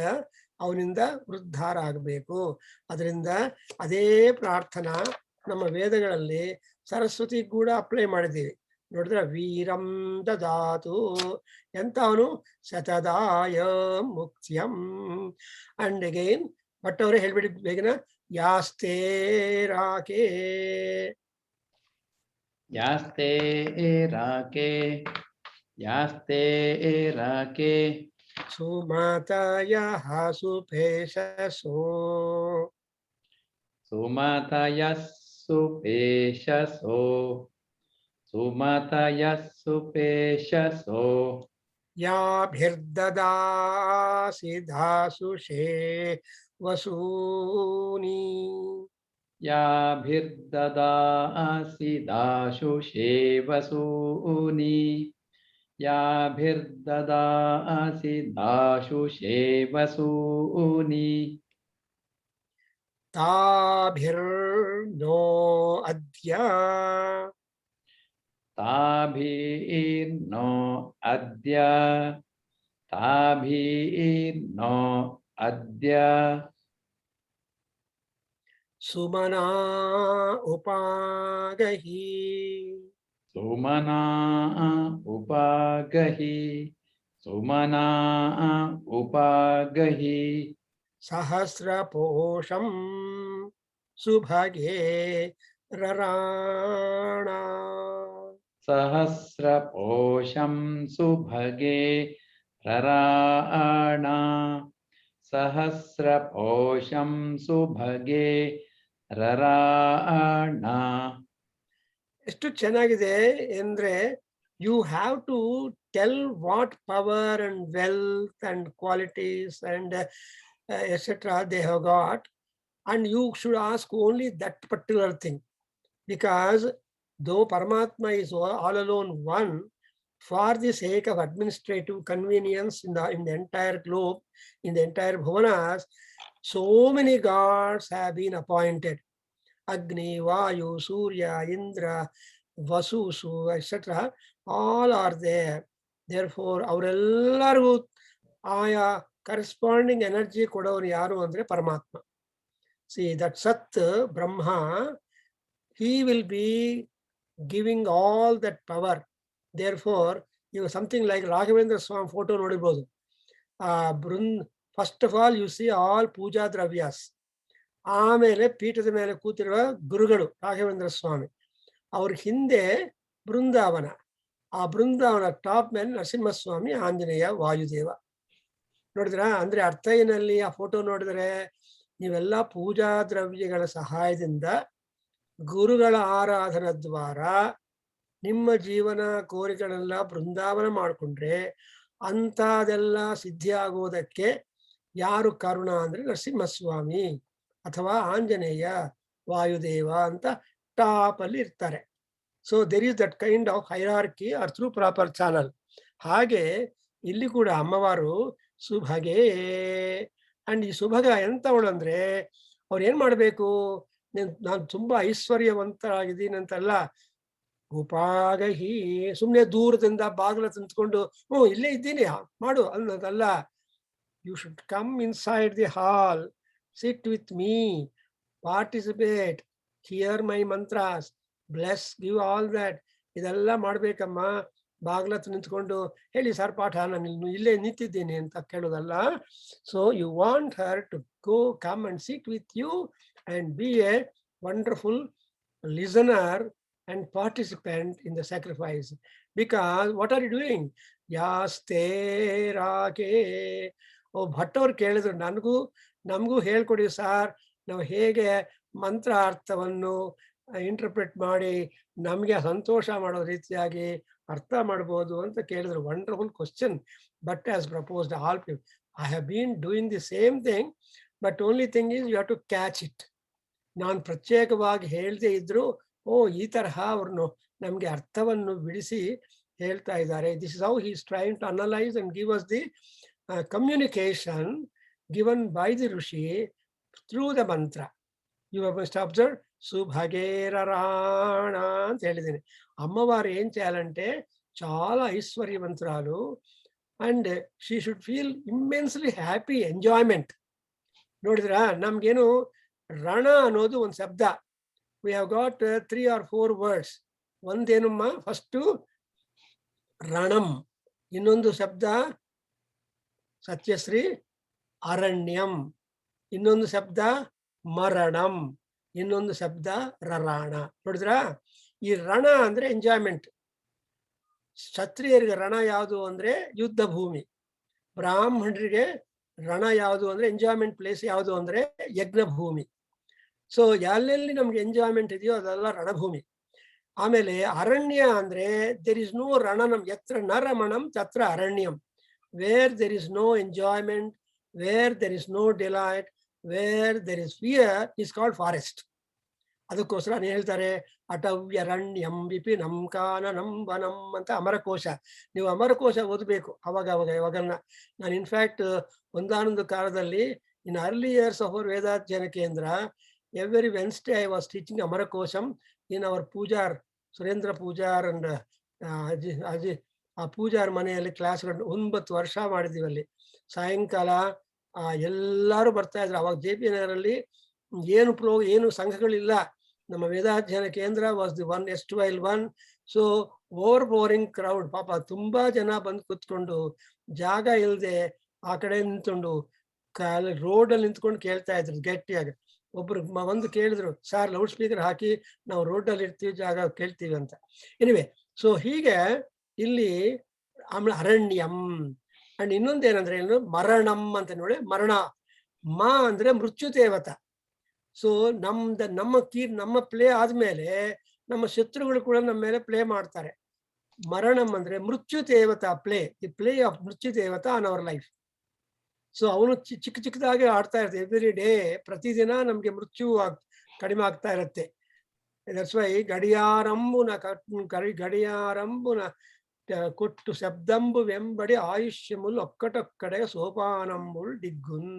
ಅವನಿಂದ ಉದ್ಧಾರ ಆಗಬೇಕು. ಅದರಿಂದ ಅದೇ ಪ್ರಾರ್ಥನಾ ನಮ್ಮ ವೇದಗಳಲ್ಲಿ ಸರಸ್ವತಿ ಕೂಡ ಅಪ್ಲೈ ಮಾಡಿದ್ದೀವಿ. ನೋಡಿದ್ರೆ ವೀರಂ ದದಾತು ಎಂತ ಅವನು ಸತದಾಯ ಮುಕ್ತ್ಯಂ. ಅಂಡ್ ಅಗೈನ್ ಬಟ್ ಅವರೇ ಹೇಳ್ಬಿಡಿ ಬೇಗನ, ಯಾಸ್ತೆ ರಾಕೆ ಯಾಸ್ತೆ ರಾಕೆ ಯಾಸ್ತೆ ರಾಕೆ ಸುಮತಯ ಸುಪೇಶಸೋ ಸುಮತಯಸ್ಸು ಪೇಶಸೋ ಸುಮತಯಸ್ಸು ಪೇಶಸೋ ಯಾಭಿರ್ದದಾಸಿ ಧಾಸುಷೇ ವಸೂನಿ ಯಾಭಿರ್ದದಾಸಿ ದಾಶುಷೇ ವಸೂನಿ ಯಾಭಿರ್ದದಾಸಿ ದಾಶುಷೇ ವಸೂನಿ ತಾಭಿರ್ನೋ ಅದ್ಯ ತಾಭೀರ್ನೋ ಅದ್ಯ ತಾಭೀರ್ನೋ ಅದ್ಯ ಸುಮನಾ ಉಪಾಗಹಿ ಸುಮನಾ ಉಪಾಗಹಿ ಸುಮನಾ ಉಪಾಗಹಿ ಸಹಸ್ರಪೋಷಂ ಸುಭಗೆ ರರಾಣ ಸಹಸ್ರಪೋಷಂ ಸುಭಗೆ ರರಾಣ ಸಹಸ್ರಪೋಷಂ ಸುಭಗೆ ರರಾಣ. ಎಷ್ಟು ಚೆನ್ನಾಗಿದೆ ಅಂದ್ರೆ, you have to tell what power and wealth and qualities and etcetera they have got, and you should ask only that particular thing. Because though Paramatma is all alone one, for the sake of administrative convenience in the entire globe, in the entire bhuvanas, so many gods have been appointed. Agni, Vayu, Surya, Indra, Vasusu, etc. all are there. Therefore, avrellaru aya corresponding energy kodavaru yaru andre Paramatma. See, that Sat Brahma, he will be giving all that power. Therefore, you something like Raghavendra Swami photo nodibodu. First of all, you see all puja dravyas. ಆಮೇಲೆ ಪೀಠದ ಮೇಲೆ ಕೂತಿರುವ ಗುರುಗಳು ರಾಘವೇಂದ್ರ ಸ್ವಾಮಿ, ಅವ್ರ ಹಿಂದೆ ಬೃಂದಾವನ, ಆ ಬೃಂದಾವನ top ಮೇಲೆ ನರಸಿಂಹಸ್ವಾಮಿ, ಆಂಜನೇಯ, ವಾಯುದೇವ. ನೋಡಿದ್ರ ಅಂದ್ರೆ ಅರ್ಥ ಏನಲ್ಲಿ ಆ ಫೋಟೋ ನೋಡಿದ್ರೆ, ನೀವೆಲ್ಲ ಪೂಜಾ ದ್ರವ್ಯಗಳ ಸಹಾಯದಿಂದ ಗುರುಗಳ ಆರಾಧನ ದ್ವಾರ ನಿಮ್ಮ ಜೀವನ ಕೋರಿಕೆಗಳೆಲ್ಲ ಬೃಂದಾವನ ಮಾಡಿಕೊಂಡ್ರೆ ಅಂಥದೆಲ್ಲ ಸಿದ್ಧಿ ಆಗುವುದಕ್ಕೆ ಯಾರು ಕಾರಣ ಅಂದ್ರೆ ನರಸಿಂಹಸ್ವಾಮಿ ಅಥವಾ ಆಂಜನೇಯ, ವಾಯುದೇವ ಅಂತ ಟಾಪ್ ಅಲ್ಲಿ ಇರ್ತಾರೆ. So there is that kind of hierarchy or through proper channel. ಹಾಗೆ ಇಲ್ಲಿ ಕೂಡ ಅಮ್ಮವಾರು ಸುಭಗೆ, ಅಂಡ್ ಈ ಸುಭಗ ಎಂತವಳು ಅಂದ್ರೆ, ಅವ್ರು ಏನ್ ಮಾಡ್ಬೇಕು, ನಾನು ತುಂಬಾ ಐಶ್ವರ್ಯವಂತರಾಗಿದ್ದೀನಿ ಅಂತಲ್ಲ, ಉಪಾಗಹಿ ಸುಮ್ಮನೆ ದೂರದಿಂದ ಬಾಗಿಲ ತಂತ್ಕೊಂಡು ಇಲ್ಲೇ ಇದ್ದೀನಿ ಮಾಡು ಅನ್ನೋದಲ್ಲ. You should come inside the hall, sit with me, participate, hear my mantras, bless, give all that. ಇದೆಲ್ಲ ಮಾಡ್ಬೇಕಮ್ಮ. ಬಾಗ್ಲ ಹತ್ರ ನಿಂತ್ಕೊಂಡು ಹೇಳಿ ಸರ್ ಪಾಠ, ನಾನು ಇಲ್ಲೇ ನಿಂತಿದ್ದೀನಿ ಅಂತ ಕೇಳೋದಲ್ಲ. So you want her to go come and sit with you and be a wonderful listener and participant in the sacrifice. Because what are you doing? Yaste rake. ಭಟ್ಟವ್ರು ಕೇಳಿದ್ರು, ನಮಗೂ ಹೇಳ್ಕೊಡಿ ಸಾರ್, ನಾವು ಹೇಗೆ ಮಂತ್ರ ಅರ್ಥವನ್ನು ಇಂಟರ್ಪ್ರೆಟ್ ಮಾಡಿ ನಮಗೆ ಸಂತೋಷ ಮಾಡೋ ರೀತಿಯಾಗಿ ಅರ್ಥ ಮಾಡ್ಬೋದು ಅಂತ ಕೇಳಿದ್ರು. Wonderful question. But as proposed all people, I have been doing the same thing, but only thing is you have to catch it. ನಾನು ಪ್ರತ್ಯೇಕವಾಗಿ ಹೇಳ್ದೇ ಇದ್ರು ಈ ತರಹ ಅವ್ರನ್ನು ನಮ್ಗೆ ಅರ್ಥವನ್ನು ಬಿಡಿಸಿ ಹೇಳ್ತಾ ಇದ್ದಾರೆ. This is how he is trying to analyse and give us the communication given by the rishi through the mantra. You must observe ಸುಭಗೇರರಾಣ ಅಂತ ಹೇಳಿದ್ದೀನಿ. ಅಮ್ಮವಾರು ಏನ್ చేయాలంటే చాలా ಐಶ್ವರ್ಯವಂತರಾಲು and she should feel immensely happy, enjoyment. ನೋಡಿದ್ರಾ, ನಮ್ಗೇನು ರಣ ಅನ್ನೋದು ಒಂದು ಶಬ್ದ. We have got 3 or 4 words. ಒಂದೇನಮ್ಮ, first ರಣಂ, ಇನ್ನೊಂದು ಶಬ್ದ ಸತ್ಯಶ್ರೀ ಅರಣ್ಯಂ, ಇನ್ನೊಂದು ಶಬ್ದ ಮರಣಂ, ಇನ್ನೊಂದು ಶಬ್ದ ರರಾಣ. ನೋಡಿದ್ರಾ, ಈ ರಣ ಅಂದ್ರೆ ಎಂಜಾಯ್ಮೆಂಟ್. ಕ್ಷತ್ರಿಯರಿಗೆ ರಣ ಯಾವುದು ಅಂದ್ರೆ ಯುದ್ಧ ಭೂಮಿ, ಬ್ರಾಹ್ಮಣರಿಗೆ ರಣ ಯಾವುದು ಅಂದ್ರೆ ಎಂಜಾಯ್ಮೆಂಟ್ ಪ್ಲೇಸ್ ಯಾವುದು ಅಂದ್ರೆ ಯಜ್ಞ ಭೂಮಿ. ಸೊ ಎಲ್ಲೆಲ್ಲಿ ನಮ್ಗೆ ಎಂಜಾಯ್ಮೆಂಟ್ ಇದೆಯೋ ಅದೆಲ್ಲ ರಣಭೂಮಿ. ಆಮೇಲೆ ಅರಣ್ಯ ಅಂದ್ರೆ ದೇರ್ ಇಸ್ ನೋ ರಣನಂ, ಯತ್ರ ನ ರಮಣಂ ತತ್ರ ಅರಣ್ಯಂ. Where there is no enjoyment, where there is no delight, where there is fear is called forest. ಅದಕ್ಕೋಸ್ಕರ ಹೇಳ್ತಾರೆ ಅಟವ್ಯರಣ್ಯಂ ವಿಪಿನಂ ಕಾನನಂ ವನಂ ಅಂತ ಅಮರಕೋಶ. ನೀವು ಅಮರಕೋಶ ಓದಬೇಕು ಯಾವಾಗನ್ನ. ನಾನು ಇನ್ಫ್ಯಾಕ್ಟ್ ಒಂದಾನೊಂದು ಕಾಲದಲ್ಲಿ in early years of our ವೇದಾಧ್ಯಯನ ಕೇಂದ್ರ, every Wednesday I was teaching Amarakosham in our Pujar, Surendra Pujar and Pujar ಮನೆಯಲ್ಲಿ ಕ್ಲಾಸ್ಗಳು 9 ವರ್ಷ ಮಾಡಿದೀವಿ. ಅಲ್ಲಿ ಸಾಯಂಕಾಲ ಎಲ್ಲರೂ ಬರ್ತಾ ಇದ್ರು. ಅವಾಗ JP ನಗರಲ್ಲಿ ಏನು ಸಂಘಗಳಿಲ್ಲ. ನಮ್ಮ ವೇದಾಧ್ಯಯನ ಕೇಂದ್ರ was the one erstwhile one. So over boring crowd. ಪಾಪ ತುಂಬಾ ಜನ ಬಂದು ಕೂತ್ಕೊಂಡು ಜಾಗ ಇಲ್ಲದೆ ಆ ಕಡೆ ನಿಂತ್ಕೊಂಡು ರೋಡಲ್ಲಿ ನಿಂತ್ಕೊಂಡು ಕೇಳ್ತಾ ಇದ್ರು ಗಟ್ಟಿಯಾಗಿ. ಒಬ್ರು ಒಂದು ಕೇಳಿದ್ರು, ಸರ್ ಲೌಡ್ ಸ್ಪೀಕರ್ ಹಾಕಿ, ನಾವು ರೋಡಲ್ಲಿ ಇರ್ತೀವಿ, ಜಾಗ ಕೇಳ್ತೀವಿ ಅಂತ. ಎನಿವೆ, ಸೊ ಹೀಗೆ ಇಲ್ಲಿ ಆಮೇಲೆ ಅರಣ್ಯಂ ಅಂಡ್ ಇನ್ನೊಂದೇನಂದ್ರೆ ಏನು, ಮರಣಂ ಅಂತ ನೋಡಿ. ಮರಣ ಅಂದ್ರೆ ಮೃತ್ಯು ದೇವತ. ಸೊ ನಮ್ಮ ಪ್ಲೇ ಆದ್ಮೇಲೆ ನಮ್ಮ ಶತ್ರುಗಳು ಕೂಡ ನಮ್ಮ ಮೇಲೆ ಪ್ಲೇ ಮಾಡ್ತಾರೆ. ಮರಣಂ ಅಂದ್ರೆ ಮೃತ್ಯು ದೇವತಾ ಪ್ಲೇ, ದಿ ಪ್ಲೇ ಆಫ್ ಮೃತ್ಯು ದೇವತಾ ಆನ್ ಅವರ್ ಲೈಫ್. ಸೊ ಅವನು ಚಿಕ್ಕದಾಗಿ ಆಡ್ತಾ ಇರುತ್ತೆ ಎವ್ರಿ ಡೇ. ಪ್ರತಿದಿನ ನಮ್ಗೆ ಮೃತ್ಯು ಕಡಿಮೆ ಆಗ್ತಾ ಇರುತ್ತೆ. ದಟ್ಸ್ ವೈ ಗಡಿಯಾರಂಬುನ ಕೊಟ್ಟು ಶಬ್ದಂಬು ವೆಂಬಡಿ ಆಯುಷ್ಯಮುಲ್ ಒಕ್ಕಟೊಕ್ಕಡೆ ಸೋಪಾನಂಬುಲ್ ಡಿಗ್ಗುನ್.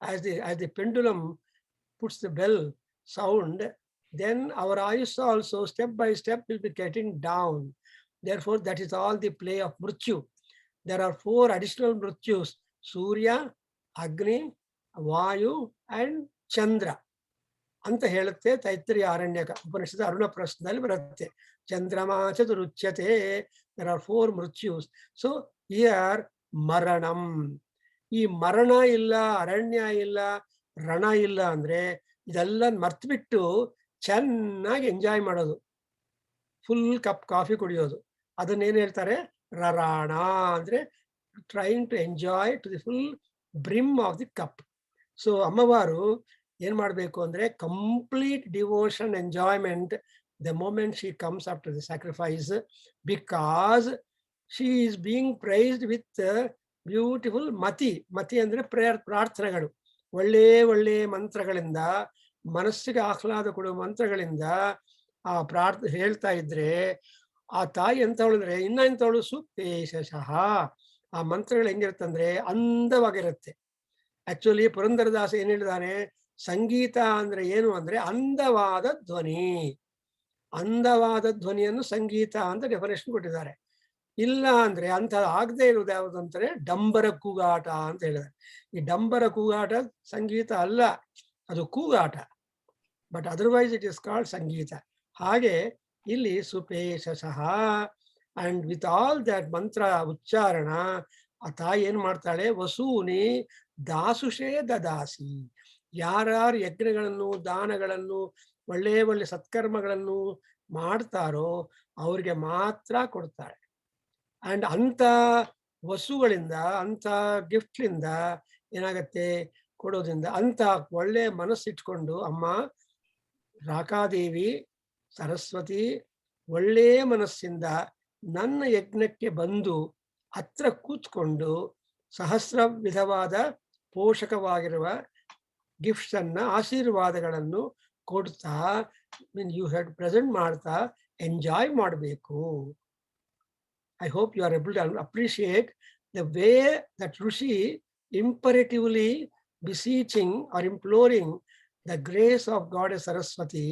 as the pendulum puts the bell sound, then our ayush also step by step will be getting down. Therefore, that is all the play of mrityu. There are 4 additional mrityus: Surya, Agni, Vayu and Chandra ಅಂತ ಹೇಳುತ್ತೆ ತೈತ್ರಿಯ ಆರಣ್ಯಕ ಉಪನಿಷತ್ತು ಅರುಣ ಪ್ರಶ್ನದಲ್ಲಿ ಬರುತ್ತೆ. ಚಂದ್ರಮಾ ಚತುರುಚ್ಯತೆ. there are 4 ಮೃತ್ಯುಸ್. So here ಮರಣಂ. ಈ ಮರಣ ಇಲ್ಲ, ಅರಣ್ಯ ಇಲ್ಲ, ರಣ ಇಲ್ಲ ಅಂದ್ರೆ ಇದೆಲ್ಲ ಮರ್ತ್ಬಿಟ್ಟು ಚೆನ್ನಾಗಿ ಎಂಜಾಯ್ ಮಾಡೋದು, ಫುಲ್ ಕಪ್ ಕಾಫಿ ಕುಡಿಯೋದು. ಅದನ್ನೇನು ಹೇಳ್ತಾರೆ, ರರಾಣ ಅಂದ್ರೆ trying to enjoy to the full brim of the cup. So ಅಮ್ಮವಾರು ಏನ್ ಮಾಡ್ಬೇಕು ಅಂದ್ರೆ complete devotion, enjoyment the moment she comes after the sacrifice, because she is being praised with beautiful ಮತಿ. ಅಂದ್ರೆ ಪ್ರಾರ್ಥನೆಗಳು, ಒಳ್ಳೆ ಮಂತ್ರಗಳಿಂದ, ಮನಸ್ಸಿಗೆ ಆಹ್ಲಾದ ಕೊಡುವ ಮಂತ್ರಗಳಿಂದ ಆ ಹೇಳ್ತಾ ಇದ್ರೆ ಆ ತಾಯಿ ಎಂತವಳು ಅಂದ್ರೆ ಇನ್ನ ಎಂತವಳು ಸುಪೇಶಃ. ಆ ಮಂತ್ರಗಳು ಹೆಂಗಿರುತ್ತಂದ್ರೆ ಅಂದವಾಗಿರುತ್ತೆ. ಆಕ್ಚುಲಿ ಪುರಂದರದಾಸ ಏನ್ ಹೇಳಿದಾನೆ, ಸಂಗೀತ ಅಂದ್ರೆ ಏನು ಅಂದ್ರೆ ಅಂದವಾದ ಧ್ವನಿ. ಅಂದವಾದ ಧ್ವನಿಯನ್ನು ಸಂಗೀತ ಅಂತ ಡೆಫಿನೇಷನ್ ಕೊಟ್ಟಿದ್ದಾರೆ. ಇಲ್ಲ ಅಂದ್ರೆ ಅಂತ ಆಗದೆ ಇರುವುದು ಯಾವುದು ಅಂತಾರೆ ಡಂಬರ ಕೂಗಾಟ ಅಂತ ಹೇಳಿದ್ದಾರೆ. ಈ ಡಂಬರ ಕೂಗಾಟ ಸಂಗೀತ ಅಲ್ಲ, ಅದು ಕೂಗಾಟ. But otherwise it is called sangeeta. ಹಾಗೆ ಇಲ್ಲಿ ಸುಪೇಶಃ and with all that mantra ಉಚ್ಚಾರಣ ಆ ತಾಯಿ ಏನ್ ಮಾಡ್ತಾಳೆ, ವಸೂನಿ ದಾಸುಷೇ ದದಾಸಿ. ಯಾರ್ಯಾರು ಯಜ್ಞಗಳನ್ನು ದಾನಗಳನ್ನು ಒಳ್ಳೆ ಒಳ್ಳೆ ಸತ್ಕರ್ಮಗಳನ್ನು ಮಾಡ್ತಾರೋ ಅವ್ರಿಗೆ ಮಾತ್ರ ಕೊಡ್ತಾಳೆ. ಅಂಡ್ ಅಂತ ವಸ್ತುಗಳಿಂದ ಅಂತ ಗಿಫ್ಟ್ಲಿಂದ ಏನಾಗತ್ತೆ ಕೊಡೋದ್ರಿಂದ ಅಂತ ಒಳ್ಳೆ ಮನಸ್ಸಿಟ್ಕೊಂಡು ಅಮ್ಮ ರಾಕಾದೇವಿ ಸರಸ್ವತಿ ಒಳ್ಳೆ ಮನಸ್ಸಿಂದ ನನ್ನ ಯಜ್ಞಕ್ಕೆ ಬಂದು ಹತ್ರ ಕೂತ್ಕೊಂಡು ಸಹಸ್ರ ವಿಧವಾದ ಪೋಷಕವಾಗಿರುವ ಗಿಫ್ಟ್ಸ್ ಅನ್ನ ಆಶೀರ್ವಾದಗಳನ್ನು ಕೊಡ್ತಾ ಯು ಹ್ಯಾಡ್ ಪ್ರೆಸೆಂಟ್ ಮಾಡ್ತಾ ಎಂಜಾಯ್ ಮಾಡಬೇಕು. I hope you are able to appreciate the way that Rishi imperatively beseeching or imploring the grace of Goddess Saraswati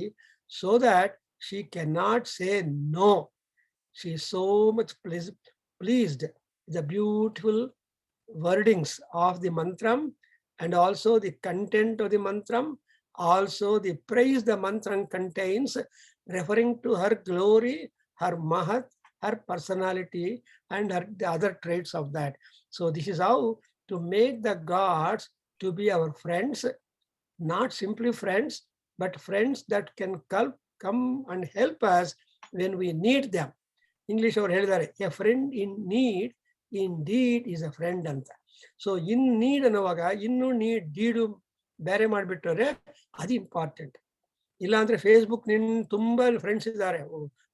so that she cannot say no. She is so much pleased with the beautiful wordings of the mantram and also the content of the mantram, also the praise the mantram contains, referring to her glory, her mahat, her personality and the other traits of that. So this is how to make the gods to be our friends, not simply friends, but friends that can come and help us when we need them. English or helidare, a friend in need indeed is a friend anta. So in need ಅನ್ನುವಾಗ ಇನ್ನು need deedu ಬೇರೆ ಮಾಡಿಬಿಟ್ಟರೆ ಅದು important. ಇಲ್ಲಾಂದ್ರೆ Facebook ನಿನ್ ತುಂಬಾ friends ಇದ್ದಾರೆ,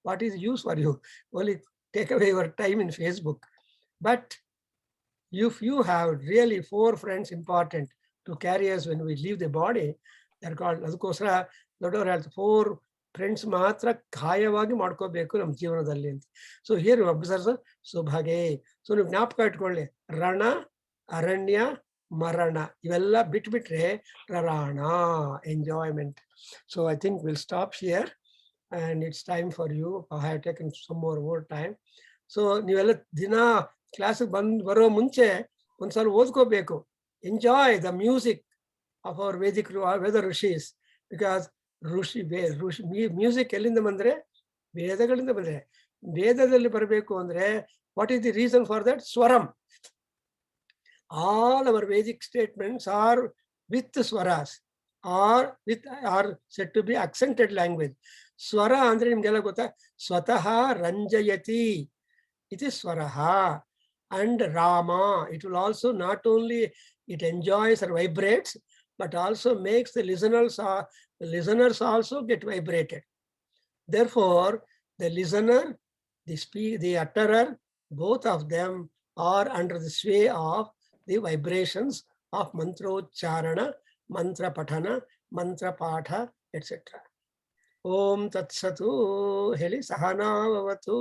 what is use for you? Only take away your time in Facebook. But if you have really 4 friends important to carry us when we leave the body, they're called ಅದಕ್ಕೋಸ್ಕರ ದೊಡ್ಡವರು ಹೇಳ್ತಾರೆ 4 friends ಮಾತ್ರ ಖಾಯವಾಗಿ ಮಾಡ್ಕೋಬೇಕು ನಮ್ಮ ಜೀವನದಲ್ಲಿ ಅಂತ. So here observe ಸುಭಗೆ. So ನೀವು ಜ್ಞಾಪಕ ಇಟ್ಕೊಳ್ಳಿ, ರಣ ಅರಣ್ಯ ಮರಣ ಇವೆಲ್ಲ ಬಿಟ್ಬಿಟ್ರೆ ರರಾಣ enjoyment. So I think will stop here and it's time for you. I have taken some more time. So ನೀವೆಲ್ಲ ದಿನ ಕ್ಲಾಸ್ ಬರೋ ಮುಂಚೆ ಒಂದ್ಸಲ ಓದ್ಕೋಬೇಕು. Enjoy the music of our Vedic Veda Rishis, because music ಎಲ್ಲಿಂದ ಬಂದ್ರೆ ವೇದಗಳಿಂದ ಬಂದ್ರೆ. ವೇದದಲ್ಲಿ ಬರಬೇಕು ಅಂದ್ರೆ what is the reason for that? ಸ್ವರಂ. All our Vedic statements are with swaras are said to be accented language. ಸ್ವರ ಅಂದ್ರೆ ನಿಮ್ಗೆಲ್ಲ ಗೊತ್ತಾ, ಸ್ವತಃ ರಂಜಯತಿ ಇತಿ ಸ್ವರಃ. And Rama, it will also not only it enjoys or vibrates, but also makes the listeners also get vibrated. Therefore, the listener, the utterer, both of them are under the sway of the vibrations of mantrocharana, mantra patana, mantra patha, etc. Om Tat Satu Heli Sahana Vavatu.